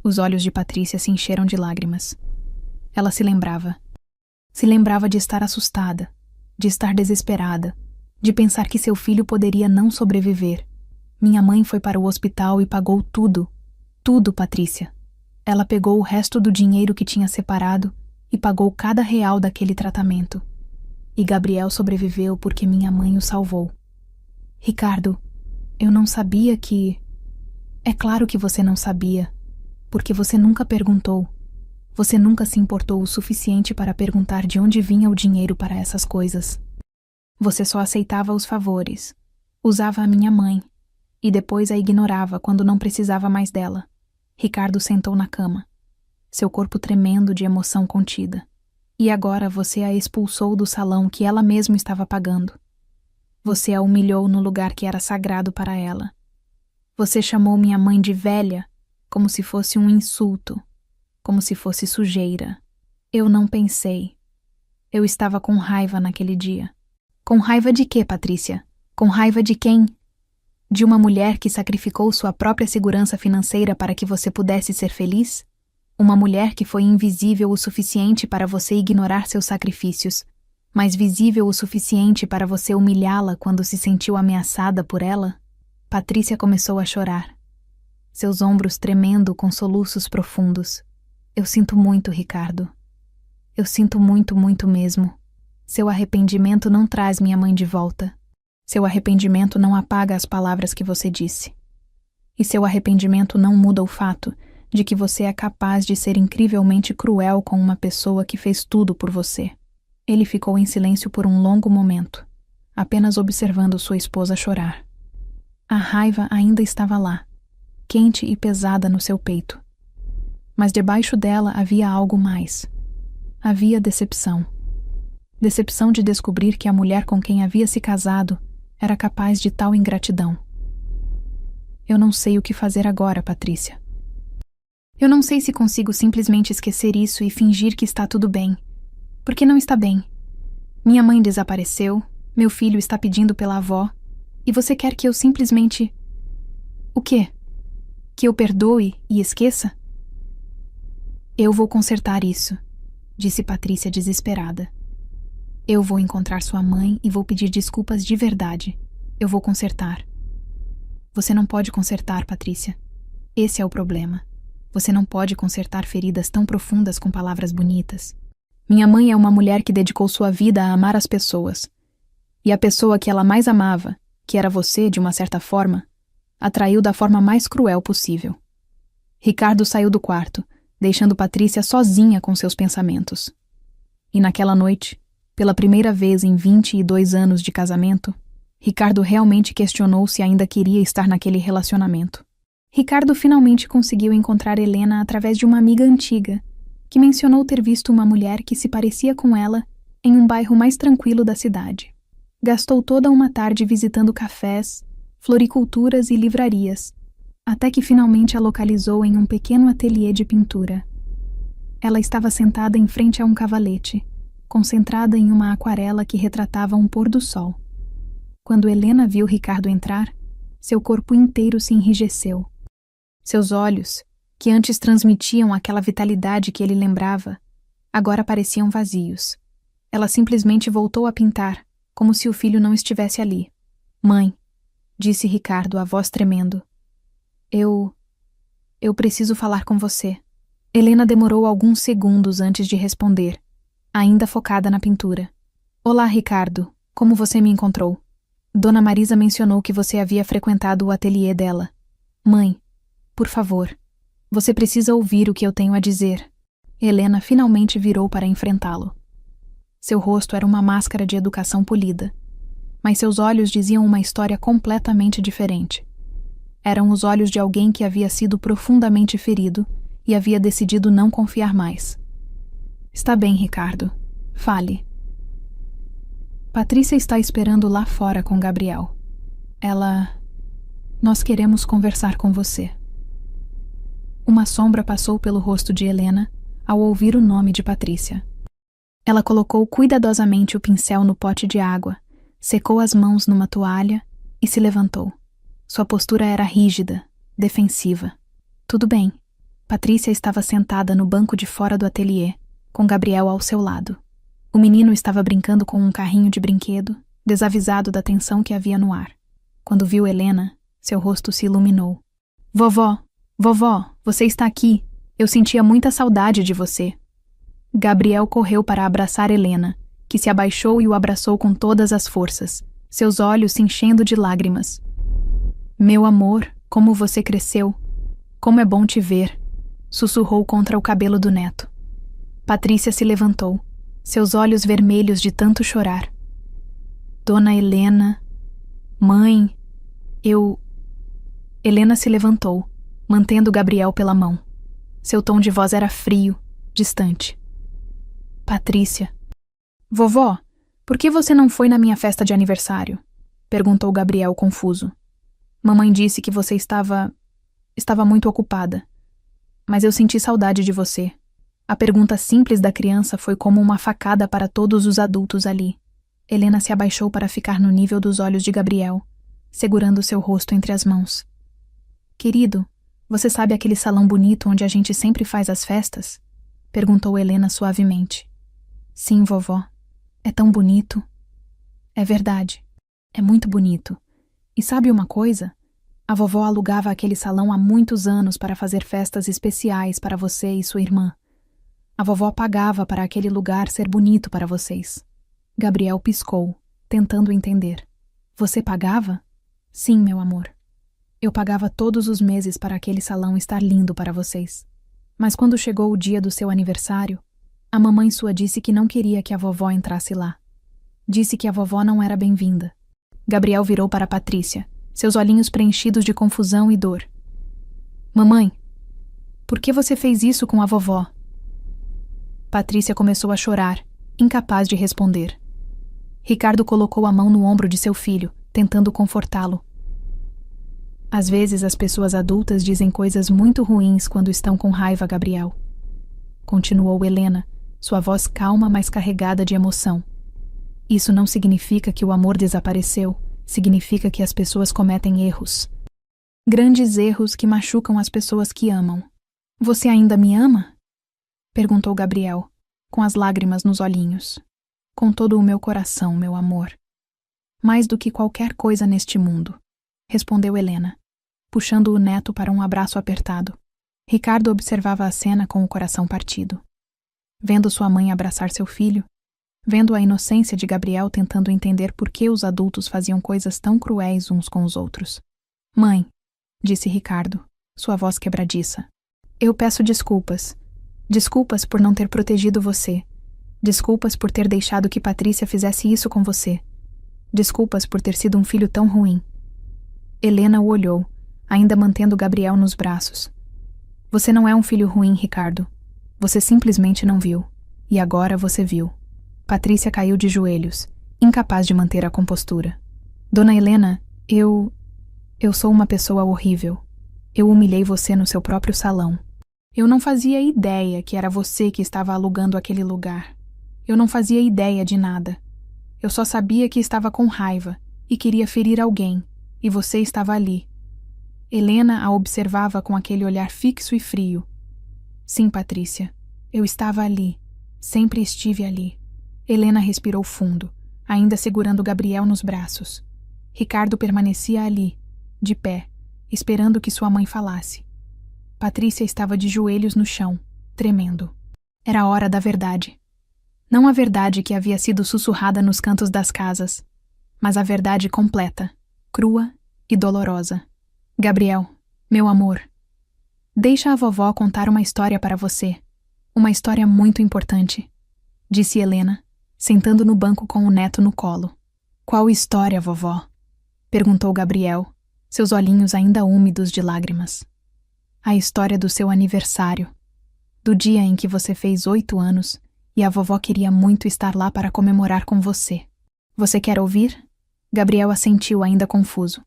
Os olhos de Patrícia se encheram de lágrimas. Ela se lembrava. Se lembrava de estar assustada, de estar desesperada, de pensar que seu filho poderia não sobreviver. Minha mãe foi para o hospital e pagou tudo. Tudo, Patrícia. Ela pegou o resto do dinheiro que tinha separado e pagou cada real daquele tratamento. E Gabriel sobreviveu porque minha mãe o salvou. Ricardo, eu não sabia que... É claro que você não sabia, porque você nunca perguntou. Você nunca se importou o suficiente para perguntar de onde vinha o dinheiro para essas coisas. Você só aceitava os favores, usava a minha mãe, e depois a ignorava quando não precisava mais dela. Ricardo sentou na cama, seu corpo tremendo de emoção contida. E agora você a expulsou do salão que ela mesma estava pagando. Você a humilhou no lugar que era sagrado para ela. Você chamou minha mãe de velha, como se fosse um insulto, como se fosse sujeira. Eu não pensei. Eu estava com raiva naquele dia. Com raiva de quê, Patrícia? Com raiva de quem? De uma mulher que sacrificou sua própria segurança financeira para que você pudesse ser feliz? Uma mulher que foi invisível o suficiente para você ignorar seus sacrifícios, mas visível o suficiente para você humilhá-la quando se sentiu ameaçada por ela? Patrícia começou a chorar, seus ombros tremendo com soluços profundos. Eu sinto muito, Ricardo. Eu sinto muito, muito mesmo. Seu arrependimento não traz minha mãe de volta. Seu arrependimento não apaga as palavras que você disse. E seu arrependimento não muda o fato de que você é capaz de ser incrivelmente cruel com uma pessoa que fez tudo por você. Ele ficou em silêncio por um longo momento, apenas observando sua esposa chorar. A raiva ainda estava lá, quente e pesada no seu peito. Mas debaixo dela havia algo mais. Havia decepção. Decepção de descobrir que a mulher com quem havia se casado era capaz de tal ingratidão. Eu não sei o que fazer agora, Patrícia. Eu não sei se consigo simplesmente esquecer isso e fingir que está tudo bem. Porque não está bem. Minha mãe desapareceu, meu filho está pedindo pela avó, e você quer que eu simplesmente... O quê? Que eu perdoe e esqueça? Eu vou consertar isso, disse Patrícia desesperada. Eu vou encontrar sua mãe e vou pedir desculpas de verdade. Eu vou consertar. Você não pode consertar, Patrícia. Esse é o problema. Você não pode consertar feridas tão profundas com palavras bonitas. Minha mãe é uma mulher que dedicou sua vida a amar as pessoas. E a pessoa que ela mais amava, que era você, de uma certa forma, a traiu da forma mais cruel possível. Ricardo saiu do quarto, deixando Patrícia sozinha com seus pensamentos. E naquela noite, pela primeira vez em 22 anos de casamento, Ricardo realmente questionou se ainda queria estar naquele relacionamento. Ricardo finalmente conseguiu encontrar Helena através de uma amiga antiga, que mencionou ter visto uma mulher que se parecia com ela em um bairro mais tranquilo da cidade. Gastou toda uma tarde visitando cafés, floriculturas e livrarias, até que finalmente a localizou em um pequeno ateliê de pintura. Ela estava sentada em frente a um cavalete, concentrada em uma aquarela que retratava um pôr do sol. Quando Helena viu Ricardo entrar, seu corpo inteiro se enrijeceu. Seus olhos, que antes transmitiam aquela vitalidade que ele lembrava, agora pareciam vazios. Ela simplesmente voltou a pintar, como se o filho não estivesse ali. Mãe, disse Ricardo, a voz tremendo. Eu preciso falar com você. Helena demorou alguns segundos antes de responder, ainda focada na pintura. Olá, Ricardo. Como você me encontrou? Dona Marisa mencionou que você havia frequentado o ateliê dela. Mãe, por favor, você precisa ouvir o que eu tenho a dizer. Helena finalmente virou para enfrentá-lo. Seu rosto era uma máscara de educação polida, mas seus olhos diziam uma história completamente diferente. Eram os olhos de alguém que havia sido profundamente ferido e havia decidido não confiar mais. Está bem, Ricardo. Fale. Patrícia está esperando lá fora com Gabriel. Nós queremos conversar com você. Uma sombra passou pelo rosto de Helena ao ouvir o nome de Patrícia. Ela colocou cuidadosamente o pincel no pote de água, secou as mãos numa toalha e se levantou. Sua postura era rígida, defensiva. Tudo bem. Patrícia estava sentada no banco de fora do ateliê, com Gabriel ao seu lado. O menino estava brincando com um carrinho de brinquedo, desavisado da tensão que havia no ar. Quando viu Helena, seu rosto se iluminou. Vovó, você está aqui. Eu sentia muita saudade de você. Gabriel correu para abraçar Helena, que se abaixou e o abraçou com todas as forças, seus olhos se enchendo de lágrimas. Meu amor, como você cresceu. Como é bom te ver, sussurrou contra o cabelo do neto. Patrícia se levantou, seus olhos vermelhos de tanto chorar. Dona Helena... Mãe... Helena se levantou, mantendo Gabriel pela mão. Seu tom de voz era frio, distante. Patrícia. Vovó, por que você não foi na minha festa de aniversário? Perguntou Gabriel confuso. Mamãe disse que você estava muito ocupada. Mas eu senti saudade de você. A pergunta simples da criança foi como uma facada para todos os adultos ali. Helena se abaixou para ficar no nível dos olhos de Gabriel, segurando seu rosto entre as mãos. Querido, você sabe aquele salão bonito onde a gente sempre faz as festas? Perguntou Helena suavemente. Sim, vovó. É tão bonito. É verdade. É muito bonito. E sabe uma coisa? A vovó alugava aquele salão há muitos anos para fazer festas especiais para você e sua irmã. A vovó pagava para aquele lugar ser bonito para vocês. Gabriel piscou, tentando entender. Você pagava? Sim, meu amor. Eu pagava todos os meses para aquele salão estar lindo para vocês. Mas quando chegou o dia do seu aniversário, a mamãe sua disse que não queria que a vovó entrasse lá. Disse que a vovó não era bem-vinda. Gabriel virou para Patrícia, seus olhinhos preenchidos de confusão e dor. Mamãe, por que você fez isso com a vovó? Patrícia começou a chorar, incapaz de responder. Ricardo colocou a mão no ombro de seu filho, tentando confortá-lo. Às vezes as pessoas adultas dizem coisas muito ruins quando estão com raiva, Gabriel. Continuou Helena, sua voz calma, mas carregada de emoção. Isso não significa que o amor desapareceu, significa que as pessoas cometem erros. Grandes erros que machucam as pessoas que amam. Você ainda me ama? Perguntou Gabriel, com as lágrimas nos olhinhos. Com todo o meu coração, meu amor. Mais do que qualquer coisa neste mundo, respondeu Helena, puxando o neto para um abraço apertado. Ricardo observava a cena com o coração partido. Vendo sua mãe abraçar seu filho, vendo a inocência de Gabriel tentando entender por que os adultos faziam coisas tão cruéis uns com os outros. Mãe, disse Ricardo, sua voz quebradiça. Eu peço desculpas. Desculpas por não ter protegido você. Desculpas por ter deixado que Patrícia fizesse isso com você. Desculpas por ter sido um filho tão ruim. Helena o olhou, ainda mantendo Gabriel nos braços. Você não é um filho ruim, Ricardo. Você simplesmente não viu. E agora você viu. Patrícia caiu de joelhos, incapaz de manter a compostura. Dona Helena, eu sou uma pessoa horrível. Eu humilhei você no seu próprio salão. Eu não fazia ideia que era você que estava alugando aquele lugar. Eu não fazia ideia de nada. Eu só sabia que estava com raiva e queria ferir alguém, e você estava ali. Helena a observava com aquele olhar fixo e frio. Sim, Patrícia, eu estava ali. Sempre estive ali. Helena respirou fundo, ainda segurando Gabriel nos braços. Ricardo permanecia ali, de pé, esperando que sua mãe falasse. Patrícia estava de joelhos no chão, tremendo. Era a hora da verdade. Não a verdade que havia sido sussurrada nos cantos das casas, mas a verdade completa, crua e dolorosa. Gabriel, meu amor, deixa a vovó contar uma história para você. Uma história muito importante, disse Helena, sentando no banco com o neto no colo. Qual história, vovó? Perguntou Gabriel, seus olhinhos ainda úmidos de lágrimas. A história do seu aniversário, do dia em que você fez 8 anos e a vovó queria muito estar lá para comemorar com você. Você quer ouvir? Gabriel assentiu, ainda confuso.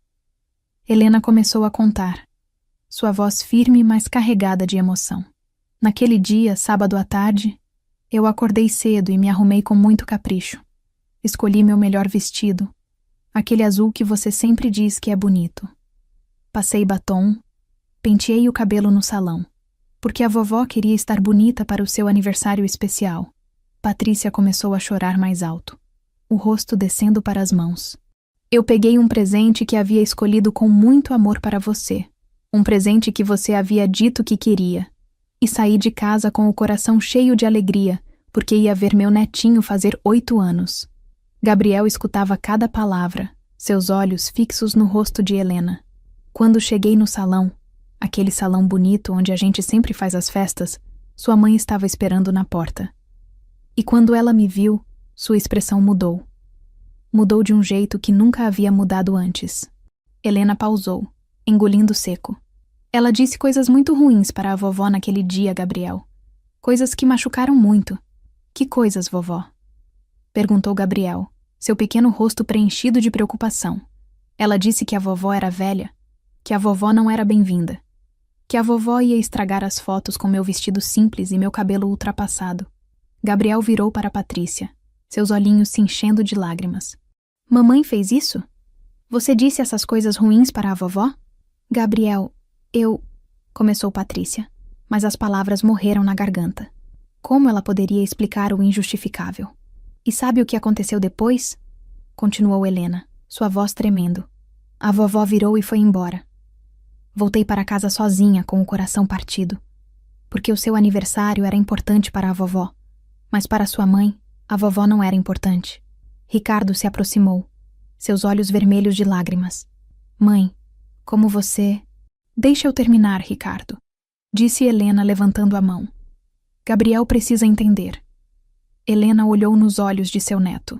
Helena começou a contar, sua voz firme, mas carregada de emoção. Naquele dia, sábado à tarde, eu acordei cedo e me arrumei com muito capricho. Escolhi meu melhor vestido, aquele azul que você sempre diz que é bonito. Passei batom, penteei o cabelo no salão, porque a vovó queria estar bonita para o seu aniversário especial. Patrícia começou a chorar mais alto, o rosto descendo para as mãos. Eu peguei um presente que havia escolhido com muito amor para você, um presente que você havia dito que queria, e saí de casa com o coração cheio de alegria, porque ia ver meu netinho fazer 8 anos. Gabriel escutava cada palavra, seus olhos fixos no rosto de Helena. Quando cheguei no salão, aquele salão bonito onde a gente sempre faz as festas, sua mãe estava esperando na porta. E quando ela me viu, sua expressão mudou. Mudou de um jeito que nunca havia mudado antes. Helena pausou, engolindo seco. Ela disse coisas muito ruins para a vovó naquele dia, Gabriel. Coisas que machucaram muito. Que coisas, vovó? Perguntou Gabriel, seu pequeno rosto preenchido de preocupação. Ela disse que a vovó era velha, que a vovó não era bem-vinda, que a vovó ia estragar as fotos com meu vestido simples e meu cabelo ultrapassado. Gabriel virou para Patrícia, seus olhinhos se enchendo de lágrimas. Mamãe fez isso? Você disse essas coisas ruins para a vovó? Gabriel, começou Patrícia, mas as palavras morreram na garganta. Como ela poderia explicar o injustificável? E sabe o que aconteceu depois? Continuou Helena, sua voz tremendo. A vovó virou e foi embora. Voltei para casa sozinha, com o coração partido. Porque o seu aniversário era importante para a vovó, mas para sua mãe, a vovó não era importante. Ricardo se aproximou, seus olhos vermelhos de lágrimas. Mãe, como você... Deixa eu terminar, Ricardo, disse Helena levantando a mão. Gabriel precisa entender. Helena olhou nos olhos de seu neto.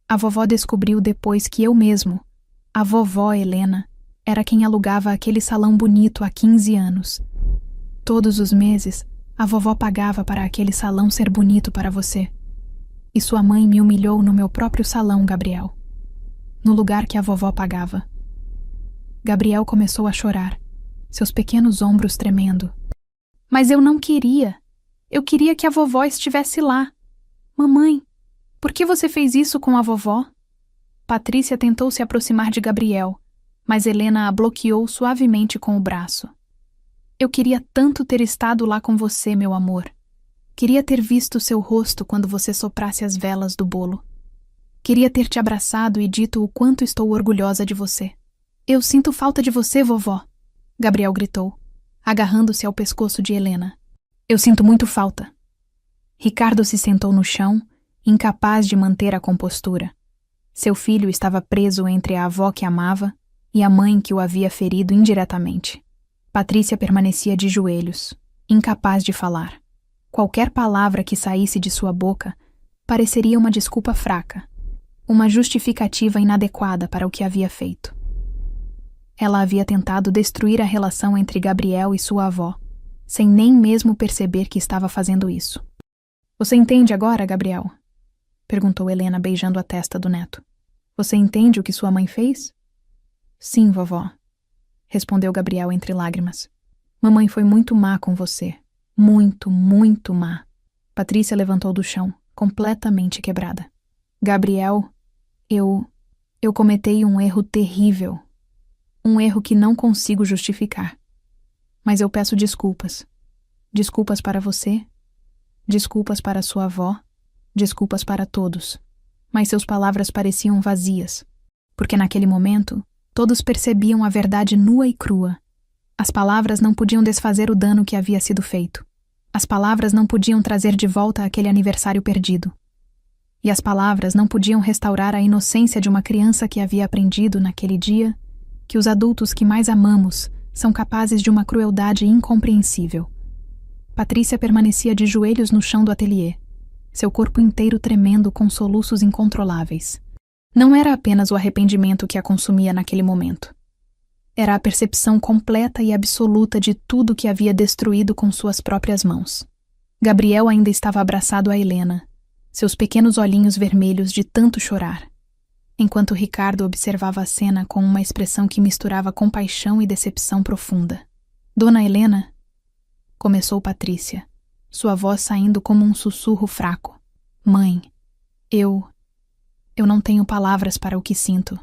A vovó descobriu depois que eu mesmo, a vovó Helena, era quem alugava aquele salão bonito há 15 anos. Todos os meses, a vovó pagava para aquele salão ser bonito para você. E sua mãe me humilhou no meu próprio salão, Gabriel. No lugar que a vovó pagava. Gabriel começou a chorar, seus pequenos ombros tremendo. Mas eu não queria. Eu queria que a vovó estivesse lá. Mamãe, por que você fez isso com a vovó? Patrícia tentou se aproximar de Gabriel, mas Helena a bloqueou suavemente com o braço. Eu queria tanto ter estado lá com você, meu amor. Queria ter visto seu rosto quando você soprasse as velas do bolo. Queria ter te abraçado e dito o quanto estou orgulhosa de você. Eu sinto falta de você, vovó, Gabriel gritou, agarrando-se ao pescoço de Helena. Eu sinto muito falta. Ricardo se sentou no chão, incapaz de manter a compostura. Seu filho estava preso entre a avó que amava e a mãe que o havia ferido indiretamente. Patrícia permanecia de joelhos, incapaz de falar. Qualquer palavra que saísse de sua boca pareceria uma desculpa fraca, uma justificativa inadequada para o que havia feito. Ela havia tentado destruir a relação entre Gabriel e sua avó, sem nem mesmo perceber que estava fazendo isso. Você entende agora, Gabriel? Perguntou Helena, beijando a testa do neto. Você entende o que sua mãe fez? Sim, vovó, respondeu Gabriel entre lágrimas. Mamãe foi muito má com você. Muito, muito má. Patrícia levantou do chão, completamente quebrada. Gabriel, eu cometei um erro terrível. Um erro que não consigo justificar. Mas eu peço desculpas. Desculpas para você, desculpas para sua avó, desculpas para todos. Mas suas palavras pareciam vazias, porque naquele momento todos percebiam a verdade nua e crua. As palavras não podiam desfazer o dano que havia sido feito. As palavras não podiam trazer de volta aquele aniversário perdido. E as palavras não podiam restaurar a inocência de uma criança que havia aprendido naquele dia que os adultos que mais amamos são capazes de uma crueldade incompreensível. Patrícia permanecia de joelhos no chão do ateliê, seu corpo inteiro tremendo com soluços incontroláveis. Não era apenas o arrependimento que a consumia naquele momento. Era a percepção completa e absoluta de tudo que havia destruído com suas próprias mãos. Gabriel ainda estava abraçado a Helena, seus pequenos olhinhos vermelhos de tanto chorar, enquanto Ricardo observava a cena com uma expressão que misturava compaixão e decepção profunda. Dona Helena, começou Patrícia, sua voz saindo como um sussurro fraco. Mãe, eu não tenho palavras para o que sinto.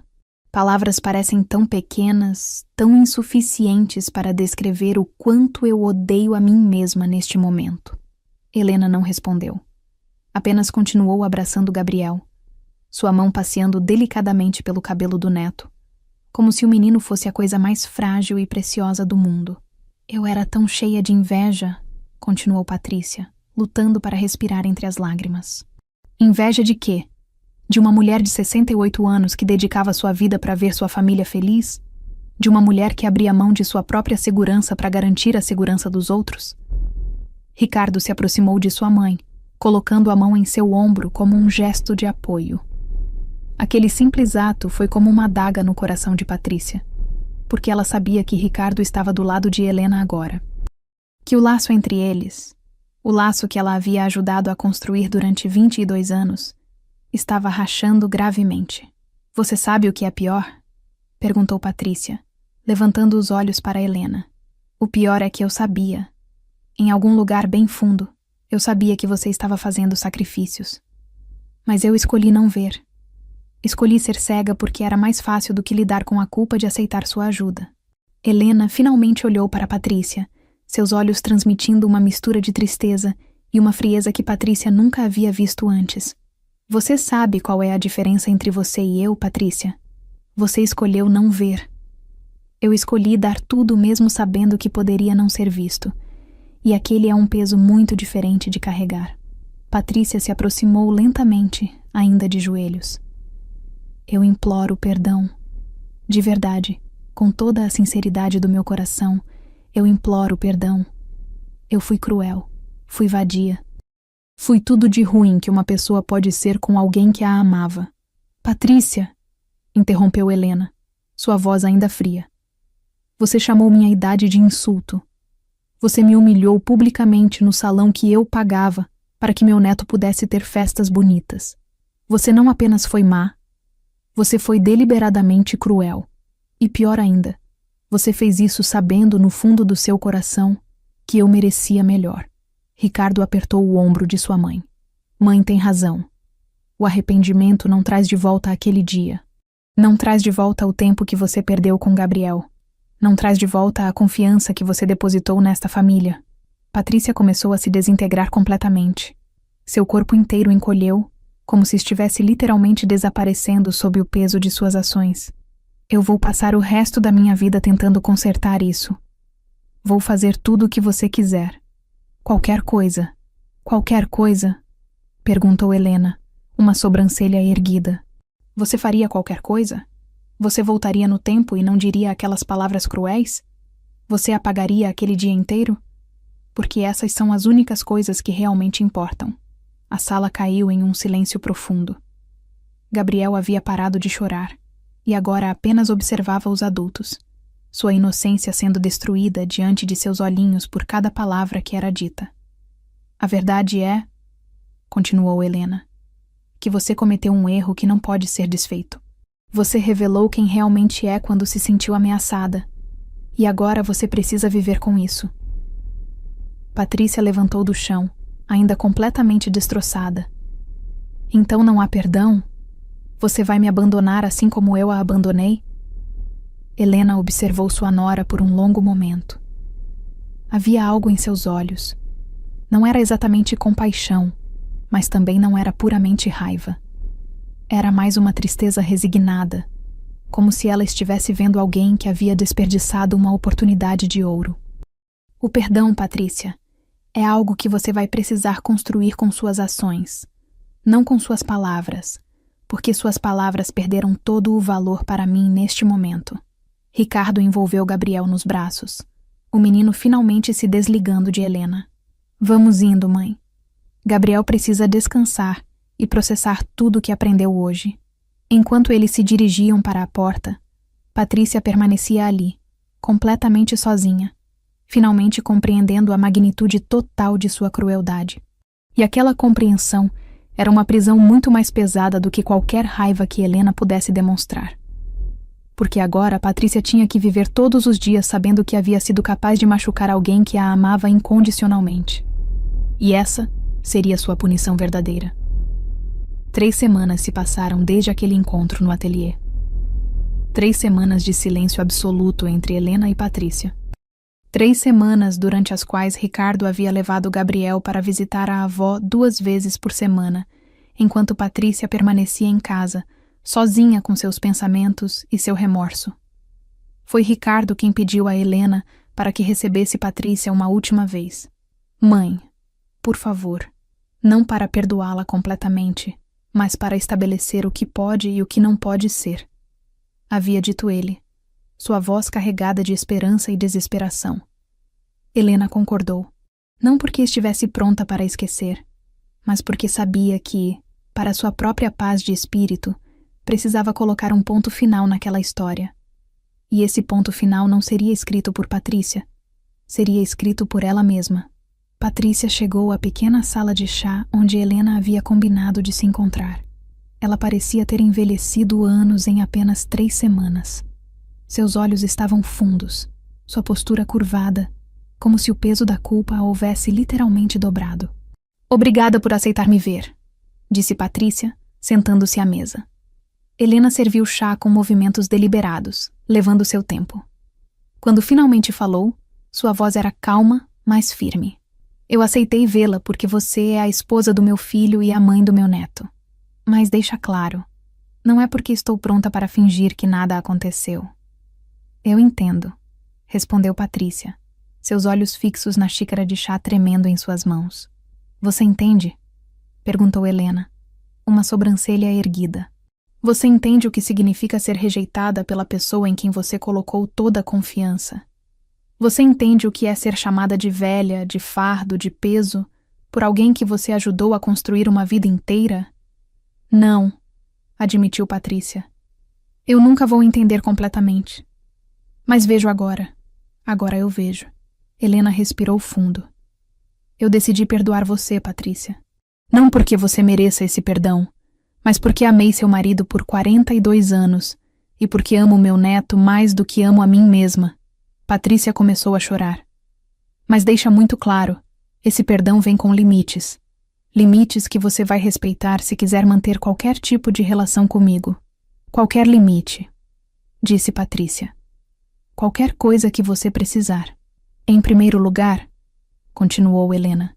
Palavras parecem tão pequenas, tão insuficientes para descrever o quanto eu odeio a mim mesma neste momento. Helena não respondeu. Apenas continuou abraçando Gabriel, sua mão passeando delicadamente pelo cabelo do neto, como se o menino fosse a coisa mais frágil e preciosa do mundo. Eu era tão cheia de inveja, continuou Patrícia, lutando para respirar entre as lágrimas. Inveja de quê? De uma mulher de 68 anos que dedicava sua vida para ver sua família feliz? De uma mulher que abria mão de sua própria segurança para garantir a segurança dos outros? Ricardo se aproximou de sua mãe, colocando a mão em seu ombro como um gesto de apoio. Aquele simples ato foi como uma adaga no coração de Patrícia, porque ela sabia que Ricardo estava do lado de Helena agora. Que o laço entre eles, o laço que ela havia ajudado a construir durante 22 anos, estava rachando gravemente. Você sabe o que é pior? Perguntou Patrícia, levantando os olhos para Helena. O pior é que eu sabia. Em algum lugar bem fundo, eu sabia que você estava fazendo sacrifícios. Mas eu escolhi não ver. Escolhi ser cega porque era mais fácil do que lidar com a culpa de aceitar sua ajuda. Helena finalmente olhou para Patrícia, seus olhos transmitindo uma mistura de tristeza e uma frieza que Patrícia nunca havia visto antes. Você sabe qual é a diferença entre você e eu, Patrícia? Você escolheu não ver. Eu escolhi dar tudo mesmo sabendo que poderia não ser visto. E aquele é um peso muito diferente de carregar. Patrícia se aproximou lentamente, ainda de joelhos. Eu imploro perdão. De verdade, com toda a sinceridade do meu coração, eu imploro perdão. Eu fui cruel, fui vadia. Fui tudo de ruim que uma pessoa pode ser com alguém que a amava. Patrícia, interrompeu Helena, sua voz ainda fria. Você chamou minha idade de insulto. Você me humilhou publicamente no salão que eu pagava para que meu neto pudesse ter festas bonitas. Você não apenas foi má, você foi deliberadamente cruel. E pior ainda, você fez isso sabendo no fundo do seu coração que eu merecia melhor. Ricardo apertou o ombro de sua mãe. Mãe tem razão. O arrependimento não traz de volta aquele dia. Não traz de volta o tempo que você perdeu com Gabriel. Não traz de volta a confiança que você depositou nesta família. Patrícia começou a se desintegrar completamente. Seu corpo inteiro encolheu, como se estivesse literalmente desaparecendo sob o peso de suas ações. Eu vou passar o resto da minha vida tentando consertar isso. Vou fazer tudo o que você quiser. Qualquer coisa. Qualquer coisa? Perguntou Helena, uma sobrancelha erguida. Você faria qualquer coisa? Você voltaria no tempo e não diria aquelas palavras cruéis? Você apagaria aquele dia inteiro? Porque essas são as únicas coisas que realmente importam. A sala caiu em um silêncio profundo. Gabriel havia parado de chorar, e agora apenas observava os adultos, sua inocência sendo destruída diante de seus olhinhos por cada palavra que era dita. A verdade é, continuou Helena, que você cometeu um erro que não pode ser desfeito. Você revelou quem realmente é quando se sentiu ameaçada, e agora você precisa viver com isso. Patrícia levantou do chão, ainda completamente destroçada. Então não há perdão? Você vai me abandonar assim como eu a abandonei? Helena observou sua nora por um longo momento. Havia algo em seus olhos. Não era exatamente compaixão, mas também não era puramente raiva. Era mais uma tristeza resignada, como se ela estivesse vendo alguém que havia desperdiçado uma oportunidade de ouro. O perdão, Patrícia, é algo que você vai precisar construir com suas ações, não com suas palavras, porque suas palavras perderam todo o valor para mim neste momento. Ricardo envolveu Gabriel nos braços, o menino finalmente se desligando de Helena. Vamos indo, mãe. Gabriel precisa descansar e processar tudo o que aprendeu hoje. Enquanto eles se dirigiam para a porta, Patrícia permanecia ali, completamente sozinha, finalmente compreendendo a magnitude total de sua crueldade. E aquela compreensão era uma prisão muito mais pesada do que qualquer raiva que Helena pudesse demonstrar. Porque agora Patrícia tinha que viver todos os dias sabendo que havia sido capaz de machucar alguém que a amava incondicionalmente. E essa seria sua punição verdadeira. 3 semanas se passaram desde aquele encontro no ateliê. 3 semanas de silêncio absoluto entre Helena e Patrícia. 3 semanas durante as quais Ricardo havia levado Gabriel para visitar a avó 2 vezes por semana, enquanto Patrícia permanecia em casa, sozinha com seus pensamentos e seu remorso. Foi Ricardo quem pediu a Helena para que recebesse Patrícia uma última vez. Mãe, por favor, não para perdoá-la completamente, mas para estabelecer o que pode e o que não pode ser. Havia dito ele, sua voz carregada de esperança e desesperação. Helena concordou, não porque estivesse pronta para esquecer, mas porque sabia que, para sua própria paz de espírito, precisava colocar um ponto final naquela história. E esse ponto final não seria escrito por Patrícia, seria escrito por ela mesma. Patrícia chegou à pequena sala de chá onde Helena havia combinado de se encontrar. Ela parecia ter envelhecido anos em apenas 3 semanas. Seus olhos estavam fundos, sua postura curvada, como se o peso da culpa a houvesse literalmente dobrado. Obrigada por aceitar me ver, disse Patrícia, sentando-se à mesa. Helena serviu chá com movimentos deliberados, levando seu tempo. Quando finalmente falou, sua voz era calma, mas firme. Eu aceitei vê-la porque você é a esposa do meu filho e a mãe do meu neto. Mas deixa claro, não é porque estou pronta para fingir que nada aconteceu. Eu entendo, respondeu Patrícia, seus olhos fixos na xícara de chá tremendo em suas mãos. Você entende? Perguntou Helena, uma sobrancelha erguida. Você entende o que significa ser rejeitada pela pessoa em quem você colocou toda a confiança? Você entende o que é ser chamada de velha, de fardo, de peso, por alguém que você ajudou a construir uma vida inteira? Não, admitiu Patrícia. Eu nunca vou entender completamente. Mas vejo agora. Agora eu vejo. Helena respirou fundo. Eu decidi perdoar você, Patrícia. Não porque você mereça esse perdão, mas porque amei seu marido por 42 anos e porque amo meu neto mais do que amo a mim mesma. Patrícia começou a chorar. Mas deixa muito claro, esse perdão vem com limites. Limites que você vai respeitar se quiser manter qualquer tipo de relação comigo. Qualquer limite, disse Patrícia. Qualquer coisa que você precisar. Em primeiro lugar, continuou Helena,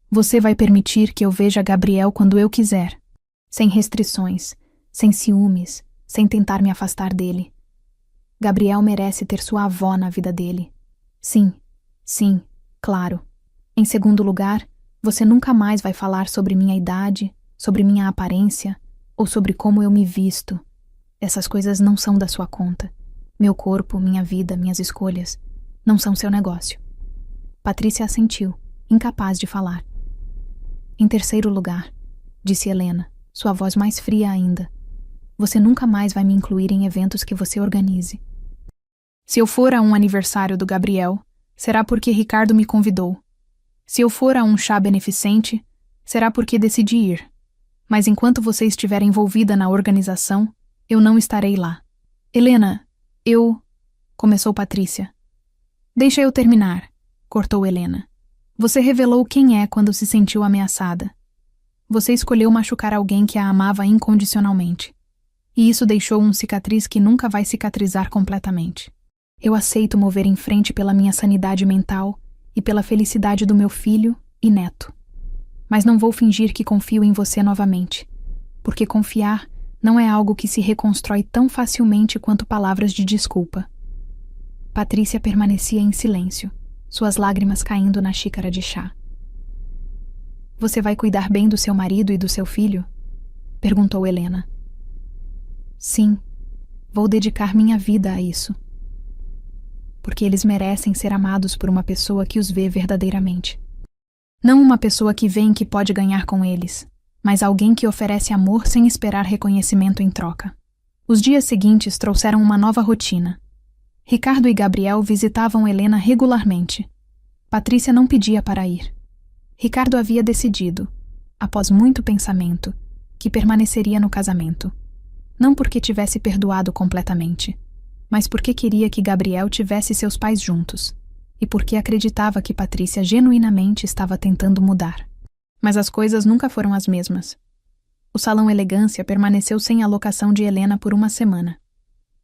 você vai permitir que eu veja Gabriel quando eu quiser, sem restrições, sem ciúmes, sem tentar me afastar dele. Gabriel merece ter sua avó na vida dele. Sim, sim, claro. Em segundo lugar, você nunca mais vai falar sobre minha idade, sobre minha aparência ou sobre como eu me visto. Essas coisas não são da sua conta. Meu corpo, minha vida, minhas escolhas não são seu negócio. Patrícia assentiu, incapaz de falar. Em terceiro lugar, disse Helena, sua voz mais fria ainda, você nunca mais vai me incluir em eventos que você organize. Se eu for a um aniversário do Gabriel, será porque Ricardo me convidou. Se eu for a um chá beneficente, será porque decidi ir. Mas enquanto você estiver envolvida na organização, eu não estarei lá. Helena, começou Patrícia. Deixa eu terminar, cortou Helena. Você revelou quem é quando se sentiu ameaçada. Você escolheu machucar alguém que a amava incondicionalmente. E isso deixou uma cicatriz que nunca vai cicatrizar completamente. Eu aceito mover em frente pela minha sanidade mental e pela felicidade do meu filho e neto. Mas não vou fingir que confio em você novamente, porque confiar não é algo que se reconstrói tão facilmente quanto palavras de desculpa. Patrícia permanecia em silêncio, suas lágrimas caindo na xícara de chá. Você vai cuidar bem do seu marido e do seu filho? Perguntou Helena. Sim, vou dedicar minha vida a isso. Porque eles merecem ser amados por uma pessoa que os vê verdadeiramente. Não uma pessoa que vê em que pode ganhar com eles, mas alguém que oferece amor sem esperar reconhecimento em troca. Os dias seguintes trouxeram uma nova rotina. Ricardo e Gabriel visitavam Helena regularmente. Patrícia não pedia para ir. Ricardo havia decidido, após muito pensamento, que permaneceria no casamento. Não porque tivesse perdoado completamente, mas porque queria que Gabriel tivesse seus pais juntos, e porque acreditava que Patrícia genuinamente estava tentando mudar. Mas as coisas nunca foram as mesmas. O Salão Elegância permaneceu sem a locação de Helena por uma semana.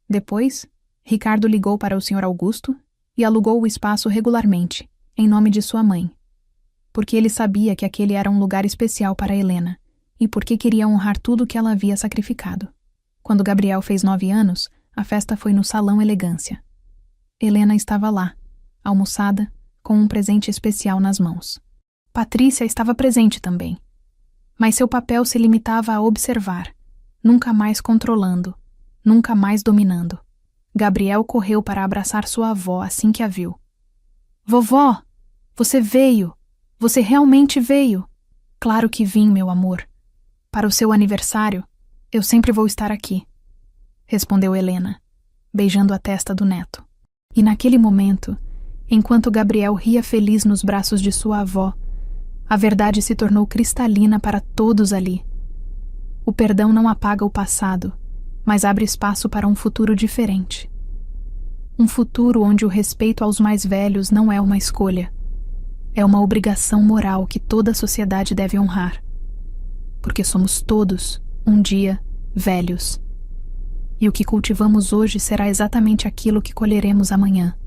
Depois, Ricardo ligou para o Sr. Augusto e alugou o espaço regularmente, em nome de sua mãe. Porque ele sabia que aquele era um lugar especial para Helena, e porque queria honrar tudo que ela havia sacrificado. Quando Gabriel fez 9 anos, a festa foi no Salão Elegância. Helena estava lá, almoçada, com um presente especial nas mãos. Patrícia estava presente também. Mas seu papel se limitava a observar, nunca mais controlando, nunca mais dominando. Gabriel correu para abraçar sua avó assim que a viu. "Vovó, você veio! Você realmente veio!" "Claro que vim, meu amor. Para o seu aniversário, eu sempre vou estar aqui", respondeu Helena, beijando a testa do neto. E naquele momento, enquanto Gabriel ria feliz nos braços de sua avó, a verdade se tornou cristalina para todos ali. O perdão não apaga o passado, mas abre espaço para um futuro diferente. Um futuro onde o respeito aos mais velhos não é uma escolha. É uma obrigação moral que toda a sociedade deve honrar. Porque somos todos, um dia, velhos. E o que cultivamos hoje será exatamente aquilo que colheremos amanhã.